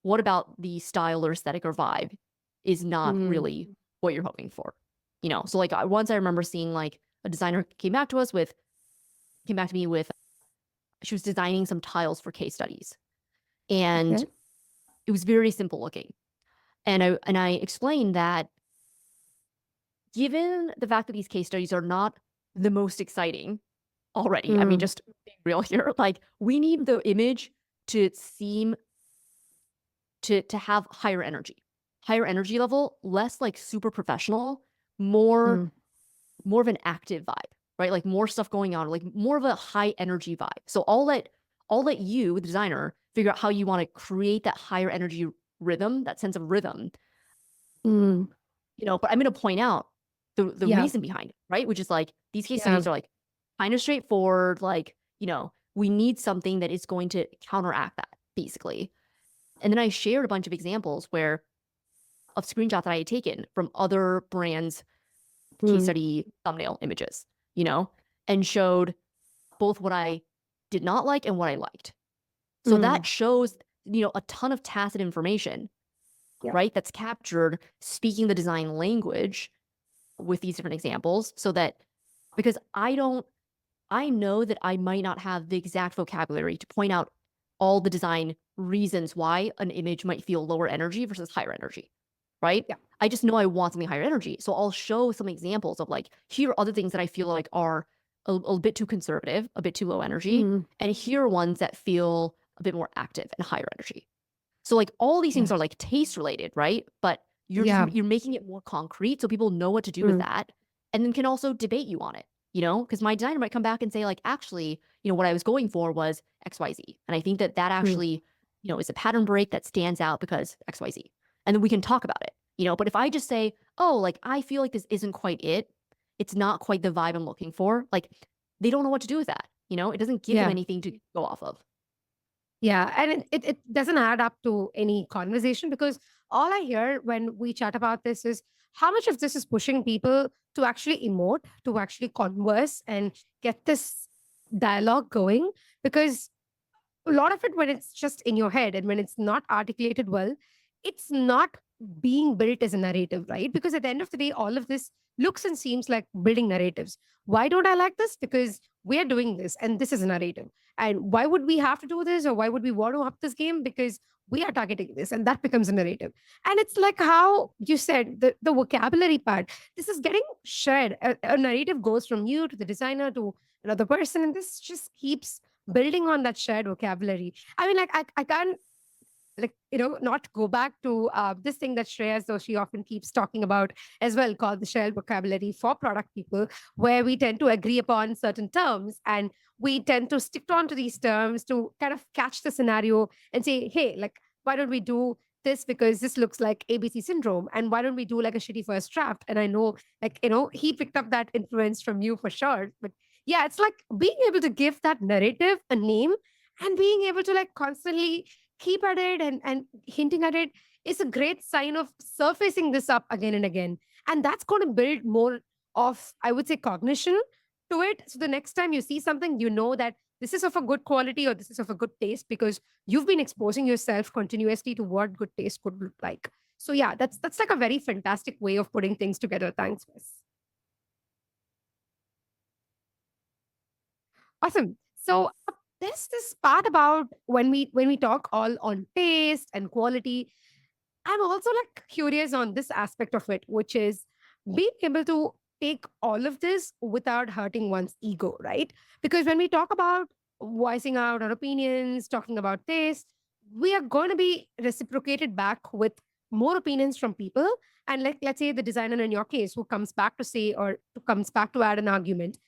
S2: what about the style or aesthetic or vibe is not
S1: Mm.
S2: really what you're hoping for. So like once I remember seeing like a designer came back to me with she was designing some tiles for case studies and
S1: Okay.
S2: it was very simple looking. And I explained that given the fact that these case studies are not the most exciting already, I mean,
S1: Mm,
S2: just being real here, like we need the image to seem to have higher energy level, less like super professional, more
S1: mm,
S2: more of an active vibe, right? Like more stuff going on, like more of a high energy vibe. So I'll let you, the designer, figure out how you want to create that higher energy rhythm, that sense of rhythm.
S1: mm.
S2: But I'm going to point out the
S1: Yeah.
S2: reason behind it, right? Which is like these case
S1: Yeah.
S2: studies are like kind of straightforward. Like, we need something that is going to counteract that, basically. And then I shared a bunch of examples where of screenshots that I had taken from other brands' case
S1: Mm,
S2: study thumbnail images, you know, and showed both what I did not like and what I liked. So that
S1: mm.
S2: shows, a ton of tacit information,
S1: Yeah.
S2: right? That's captured speaking the design language with these different examples so that because I know that I might not have the exact vocabulary to point out all the design reasons why an image might feel lower energy versus higher energy, right?
S1: Yeah.
S2: I just know I want something higher energy. So I'll show some examples of like, here are other things that I feel like are a bit too conservative, a bit too low energy.
S1: Mm,
S2: And here are ones that feel a bit more active and higher energy. So like all these things
S1: yeah.
S2: are like taste related, right? But
S1: Yeah.
S2: you're making it more concrete so people know what to do with
S1: Mm,
S2: that and then can also debate you on it, because my designer might come back and say like, actually, what I was going for was XYZ. And I think that that
S1: mm.
S2: actually, is a pattern break that stands out because XYZ. And then we can talk about it, but if I just say, oh, like I feel like this isn't quite it, it's not quite the vibe I'm looking for, like they don't know what to do with that. It doesn't give them
S1: Yeah.
S2: anything to go off of.
S1: Yeah. And it doesn't add up to any conversation because all I hear when we chat about this is how much of this is pushing people to actually emote, to actually converse and get this dialogue going. Because a lot of it, when it's just in your head and when it's not articulated well, it's not being built as a narrative, right? Because at the end of the day, all of this looks and seems like building narratives. Why don't I like this? Because we are doing this and this is a narrative. And why would we have to do this, or why would we want to up this game? Because we are targeting this and that becomes a narrative. And it's like how you said, the vocabulary part, this is getting shared. A narrative goes from you to the designer to another person, and this just keeps building on that shared vocabulary. I mean, like, I can't like, not go back to this thing that Shreya, though she often keeps talking about as well, called the shared vocabulary for product people, where we tend to agree upon certain terms and we tend to stick on to these terms to kind of catch the scenario and say, hey, like, why don't we do this because this looks like ABC syndrome? And why don't we do like a shitty first draft? And I know, like, he picked up that influence from you for sure. But yeah, it's like being able to give that narrative a name and being able to like constantly keep at it and hinting at it is a great sign of surfacing this up again and again. And that's going to build more of, I would say, cognition to it. So the next time you see something, you know that this is of a good quality or this is of a good taste because you've been exposing yourself continuously to what good taste could look like. So yeah, that's like a very fantastic way of putting things together. Thanks, Wes. Awesome. So there's this part about when we talk all on taste and quality. I'm also like curious on this aspect of it, which is being able to take all of this without hurting one's ego, right? Because when we talk about voicing out our opinions, talking about taste, we are going to be reciprocated back with more opinions from people. And like, let's say the designer in your case who comes back to say or who comes back to add an argument,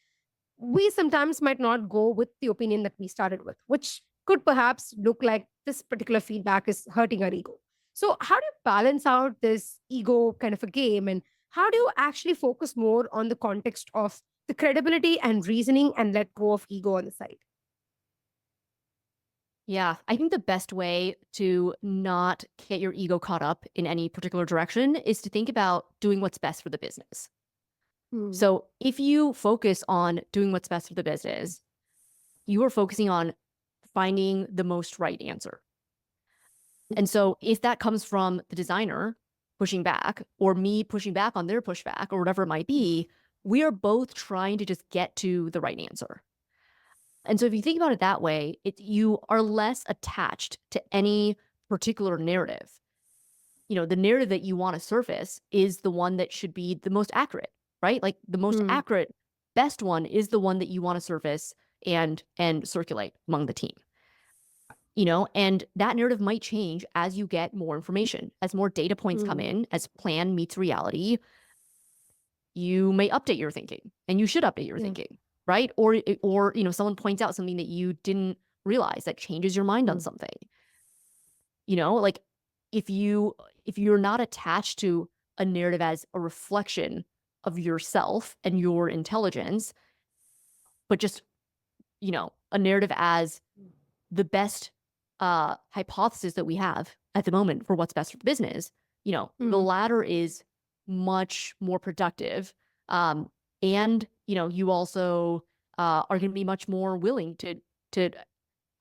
S1: we sometimes might not go with the opinion that we started with, which could perhaps look like this particular feedback is hurting our ego. So, how do you balance out this ego kind of a game? And how do you actually focus more on the context of the credibility and reasoning and let go of ego on the side?
S2: Yeah, I think the best way to not get your ego caught up in any particular direction is to think about doing what's best for the business.
S1: Hmm.
S2: So if you focus on doing what's best for the business, you are focusing on finding the most right answer. And so if that comes from the designer pushing back or me pushing back on their pushback or whatever it might be, we are both trying to just get to the right answer. And so if you think about it that way, you are less attached to any particular narrative. The narrative that you want to surface is the one that should be the most accurate, right? Like the most
S1: Hmm.
S2: accurate, best one is the one that you want to surface and circulate among the team. And that narrative might change as you get more information, as more data points come
S1: Hmm.
S2: in, as plan meets reality. You may update your thinking, and you should update your
S1: Yeah.
S2: thinking, right? Or someone points out something that you didn't realize that changes your mind on
S1: Hmm.
S2: something. Like if you're not attached to a narrative as a reflection of yourself and your intelligence, but just a narrative as the best hypothesis that we have at the moment for what's best for the business, the
S1: Hmm.
S2: latter is much more productive. And you also are going to be much more willing to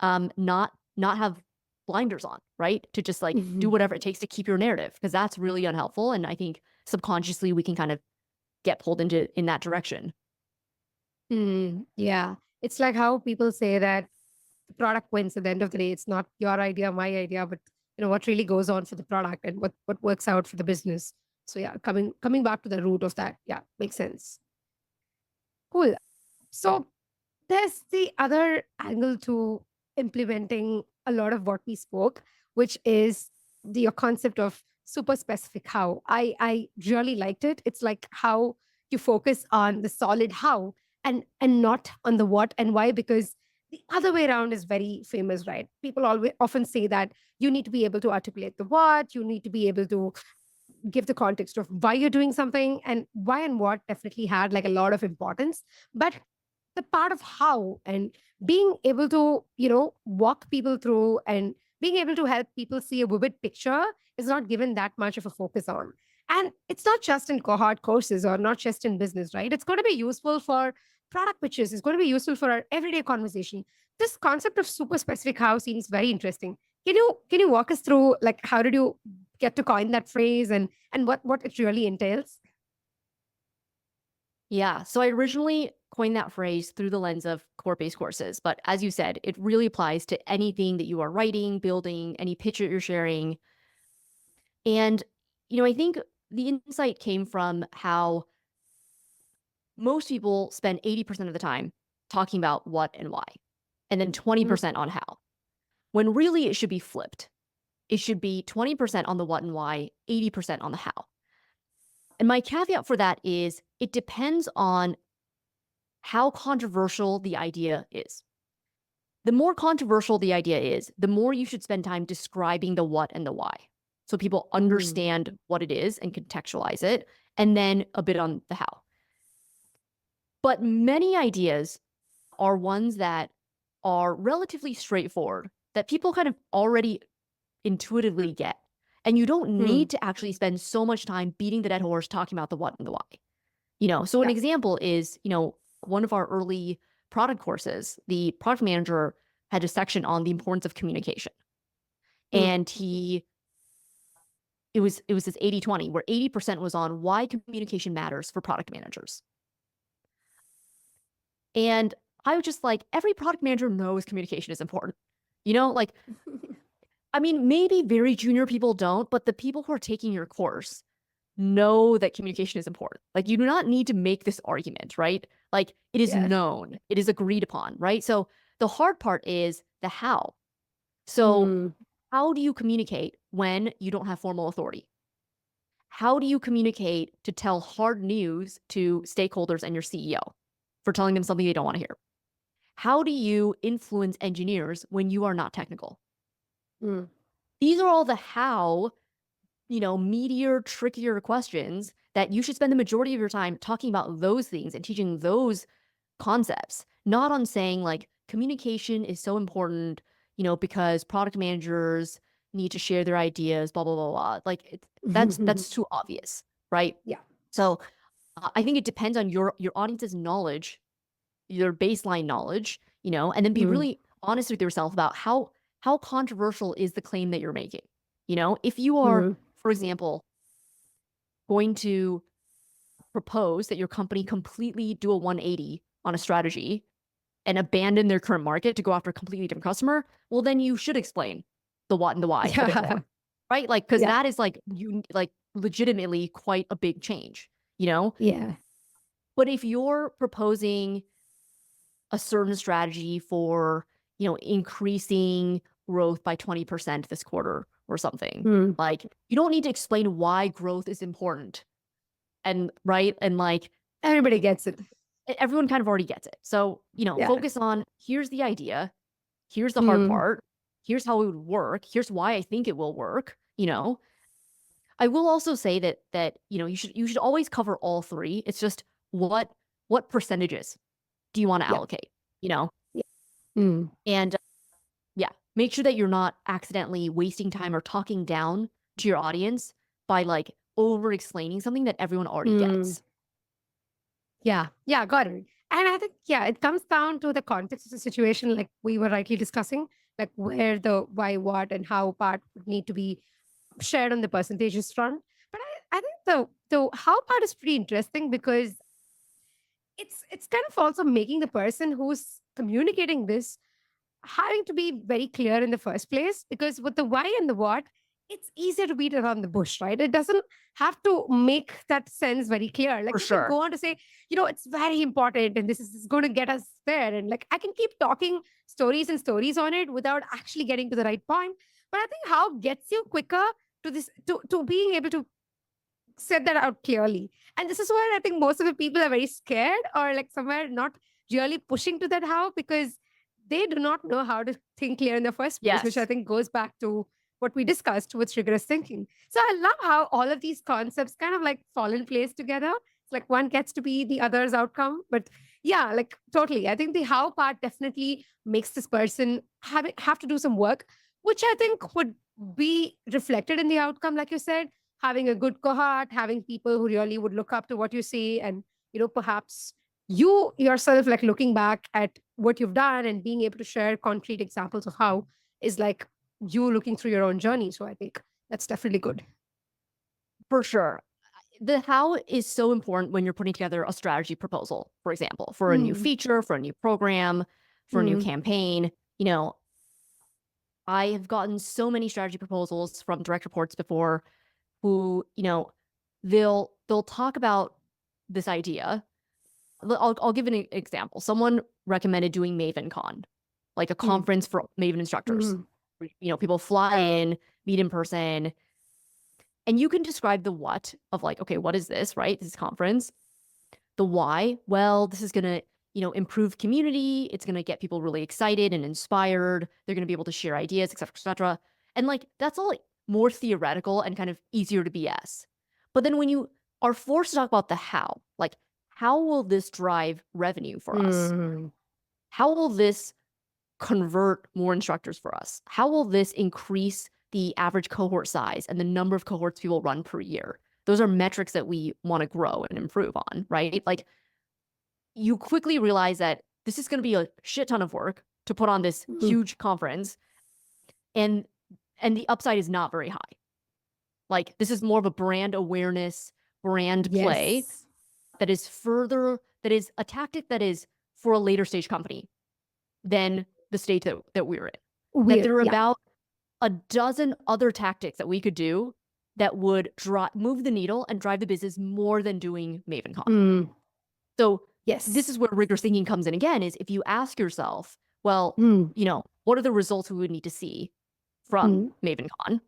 S2: not have blinders on, right? To just like do
S1: Hmm.
S2: whatever it takes to keep your narrative, because that's really unhelpful. And I think subconsciously we can kind of get pulled in that direction.
S1: Hmm. Yeah. It's like how people say that the product wins at the end of the day. It's not your idea, my idea, but what really goes on for the product and what works out for the business. So yeah, coming back to the root of that, yeah, makes sense. Cool. So there's the other angle to implementing a lot of what we spoke, which is the concept of super specific how. I really liked it. It's like how you focus on the solid how and not on the what and why, because the other way around is very famous, right? People always often say that you need to be able to articulate the what, you need to be able to give the context of why you're doing something, and why and what definitely had like a lot of importance. But the part of how and being able to walk people through and being able to help people see a vivid picture is not given that much of a focus on. And it's not just in cohort courses or not just in business, right? It's going to be useful for product pitches, it's going to be useful for our everyday conversation. This concept of super specific how seems very interesting. Can you walk us through, like, how did you get to coin that phrase and what it really entails?
S2: Yeah. So I originally coined that phrase through the lens of core-based courses, but as you said, it really applies to anything that you are writing, building, any pitch that you're sharing. And I think the insight came from how most people spend 80% of the time talking about what and why, and then
S1: Mm,
S2: 20% on how, when really it should be flipped. it should be 20% on the what and why, 80% on the how. And my caveat for that is it depends on how controversial the idea is. The more controversial the idea is, the more you should spend time describing the what and the why, so people understand what it is and contextualize it, and then a bit on the how. But many ideas are ones that are relatively straightforward, that people kind of already intuitively get. And you don't need to actually spend so much time beating the dead horse talking about the what and the why. So an
S1: Yeah.
S2: example is, one of our early product courses, the product manager had a section on the importance of communication. And it was this 80-20, where 80% was on why communication matters for product managers. And I was just like, every product manager knows communication is important. Like, I mean, maybe very junior people don't, but the people who are taking your course know that communication is important. Like, you do not need to make this argument, right? Like, it is
S1: Yes.
S2: known, it is agreed upon, right? So the hard part is the how. So
S1: Mm.
S2: how do you communicate when you don't have formal authority? How do you communicate to tell hard news to stakeholders and your CEO for telling them something they don't want to hear? How do you influence engineers when you are not technical?
S1: Mm.
S2: These are all the how, meatier, trickier questions that you should spend the majority of your time talking about those things and teaching those concepts, not on saying like communication is so important, because product managers need to share their ideas, blah, blah, blah, blah. Like that's too obvious, right?
S1: Yeah.
S2: So I think it depends on your audience's knowledge, your baseline knowledge, and then be
S1: Mm.
S2: really honest with yourself about how controversial is the claim that you're making. If you are,
S1: Mm.
S2: for example, going to propose that your company completely do a 180 on a strategy and abandon their current market to go after a completely different customer, well, then you should explain the what and the why a bit
S1: Yeah.
S2: more, right? Like, because
S1: Yeah.
S2: that is like legitimately quite a big change, you know?
S1: Yeah.
S2: But if you're proposing a certain strategy for, increasing growth by 20% this quarter or something,
S1: Mm.
S2: like, you don't need to explain why growth is important. And right. And like,
S1: Everybody gets it.
S2: everyone kind of already gets it. So,
S1: Yeah.
S2: focus on here's the idea, here's the hard
S1: Mm.
S2: part, here's how it would work, here's why I think it will work. I will also say that you should always cover all three. It's just what percentages do you want to
S1: Yeah.
S2: allocate, you know?
S1: Yeah. Mm.
S2: And yeah, make sure that you're not accidentally wasting time or talking down to your audience by like over explaining something that everyone already
S1: Mm.
S2: gets.
S1: Yeah. Yeah. Got it. And I think, yeah, it comes down to the context of the situation, like we were rightly discussing, like where the why, what, and how part would need to be shared on the percentages front. But I think the how part is pretty interesting because it's kind of also making the person who's communicating this having to be very clear in the first place, because with the why and the what, it's easier to beat around the bush, right? It doesn't have to make that sense very clear. Like
S2: For
S1: you can
S2: sure.
S1: go on to say, it's very important and this is going to get us there. And like I can keep talking stories and stories on it without actually getting to the right point. But I think how gets you quicker to this to being able to set that out clearly. And this is where I think most of the people are very scared or like somewhere not really pushing to that how, because they do not know how to think clear in the first place, which I
S2: Yes.
S1: think goes back to what we discussed with rigorous thinking. So I love how all of these concepts kind of like fall in place together. It's like one gets to be the other's outcome. But yeah, like totally. I think the how part definitely makes this person have to do some work, which I think would be reflected in the outcome, like you said, having a good cohort, having people who really would look up to what you say, and perhaps you yourself like looking back at what you've done and being able to share concrete examples of how is like you looking through your own journey. So I think that's definitely good.
S2: For sure. The how is so important when you're putting together a strategy proposal, for example, for a new
S1: Mm,
S2: feature, for a new program, for a new
S1: mm,
S2: campaign. I have gotten so many strategy proposals from direct reports before who, they'll talk about this idea. I'll give an example. Someone recommended doing Maven Con, like a
S1: mm,
S2: conference for Maven instructors.
S1: mm,
S2: People fly in, meet in person. And you can describe the what of like, okay, what is this, right? This conference. The why, well, this is going to, improve community. It's going to get people really excited and inspired. They're going to be able to share ideas, et cetera, et cetera. And like, that's all like more theoretical and kind of easier to BS. But then when you are forced to talk about the how, like, how will this drive revenue for us?
S1: Mm.
S2: How will this convert more instructors for us? How will this increase the average cohort size and the number of cohorts people run per year? Those are metrics that we want to grow and improve on, right? Like, you quickly realize that this is going to be a shit ton of work to put on this
S1: Mm.
S2: huge conference, and the upside is not very high. Like, this is more of a brand awareness, brand play
S1: Yes.
S2: that is a tactic that is for a later stage company than the stage that we're in. That
S1: Weird.
S2: there are
S1: Yeah.
S2: about a dozen other tactics that we could do that would move the needle and drive the business more than doing MavenCon.
S1: Mm.
S2: So this
S1: Yes.
S2: is where rigorous thinking comes in again, is if you ask yourself, well,
S1: Mm.
S2: what are the results we would need to see from
S1: Mm.
S2: MavenCon?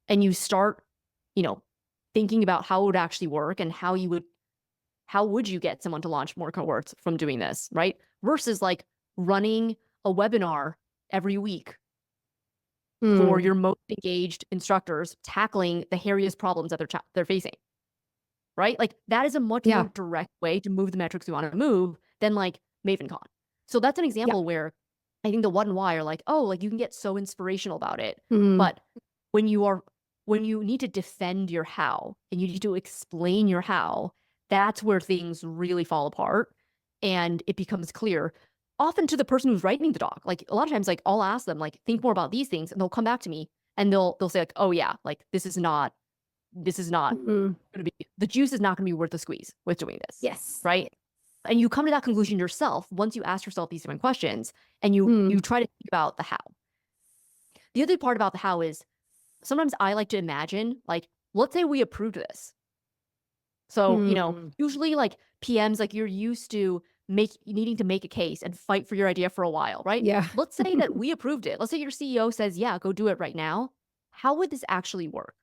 S2: And you start, thinking about how it would actually work and how would you get someone to launch more cohorts from doing this, right? Versus like running a webinar every week for
S1: Mm.
S2: your most engaged instructors, tackling the hairiest problems that they're facing, right? Like, that is a much more
S1: Yeah.
S2: direct way to move the metrics we want to move than like MavenCon. So that's an
S1: Yeah.
S2: example where I think the what and why are like, oh, like you can get so inspirational about it.
S1: Mm.
S2: But when you need to defend your how and you need to explain your how, that's where things really fall apart and it becomes clear. Often to the person who's writing the doc. Like, a lot of times, like, I'll ask them, like, think more about these things, and they'll come back to me and they'll say, like, oh yeah, like this is not
S1: Mm.
S2: going to be, the juice is not going to be worth the squeeze with doing this,
S1: Yes.
S2: right? And you come to that conclusion yourself once you ask yourself these different questions and you
S1: Mm.
S2: try to think about the how. The other part about the how is sometimes I like to imagine, like, let's say we approved this. So,
S1: Mm.
S2: usually like PMs, like, you're used to needing to make a case and fight for your idea for a while, right?
S1: Yeah.
S2: Let's say that we approved it. Let's say your CEO says, yeah, go do it right now. How would this actually work?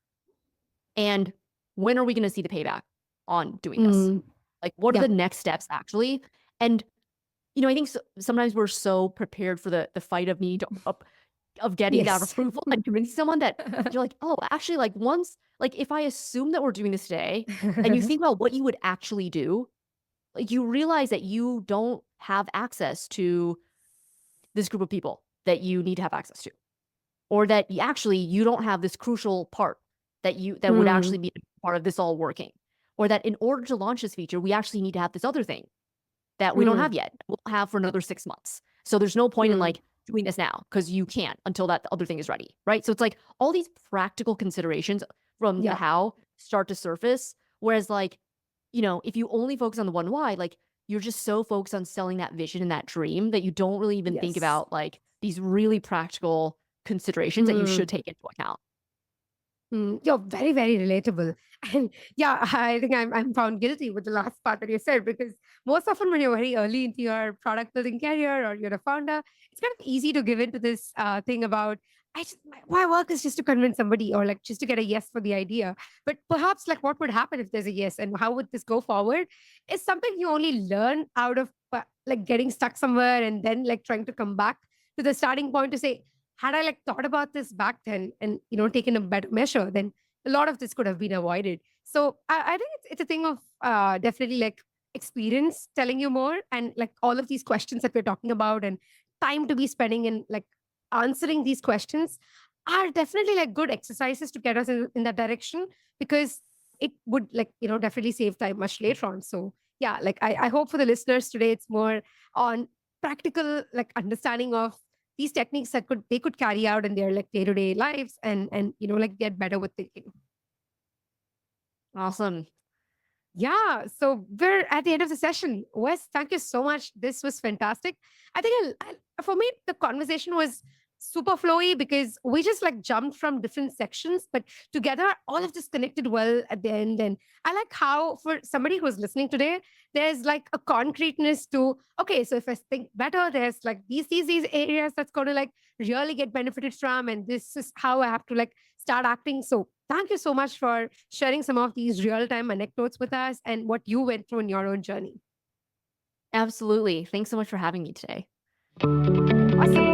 S2: And when are we going to see the payback on doing this?
S1: Mm.
S2: Like, what are
S1: Yeah.
S2: the next steps actually? And, I think sometimes we're so prepared for the fight of need of getting that
S1: Yes.
S2: approval and convincing someone that you're like, oh, actually, like, once, like, if I assume that we're doing this today and you think about what you would actually do, like, you realize that you don't have access to this group of people that you need to have access to, or that you don't have this crucial part that would
S1: Mm.
S2: actually be part of this all working, or that in order to launch this feature, we actually need to have this other thing that we don't
S1: Mm.
S2: have yet. We'll have for another 6 months. So there's no point in
S1: Mm.
S2: like doing this now because you can't until that other thing is ready, right? So it's like all these practical considerations from the
S1: Yeah.
S2: how start to surface. Whereas like, if you only focus on the one why, like, you're just so focused on selling that vision and that dream that you don't really even think
S1: Yes.
S2: about like these really practical considerations that you
S1: Mm.
S2: should take into account.
S1: Mm, you're very, very relatable. And yeah, I think I'm found guilty with the last part that you said, because most often when you're very early into your product building career or you're a founder, it's kind of easy to give into this thing about my work is just to convince somebody or like just to get a yes for the idea. But perhaps like what would happen if there's a yes and how would this go forward is something you only learn out of like getting stuck somewhere and then like trying to come back to the starting point to say, had I like thought about this back then and taken a better measure, then a lot of this could have been avoided. So I think it's a thing of definitely like experience telling you more, and like all of these questions that we're talking about and time to be spending in like answering these questions are definitely like good exercises to get us in that direction, because it would like definitely save time much later on. So yeah, like I hope for the listeners today it's more on practical like understanding of these techniques that they could carry out in their like day-to-day lives, and like get better with thinking.
S2: Awesome.
S1: Yeah, so we're at the end of the session. Wes, thank you so much. This was fantastic. I think for me, the conversation was super flowy because we just like jumped from different sections, but together all of this connected well at the end. And I like how for somebody who's listening today, there's like a concreteness to, okay, so if I think better, there's like these areas that's going to like really get benefited from. And this is how I have to like start acting. So thank you so much for sharing some of these real time anecdotes with us and what you went through in your own journey.
S2: Absolutely. Thanks so much for having me today.
S1: Awesome.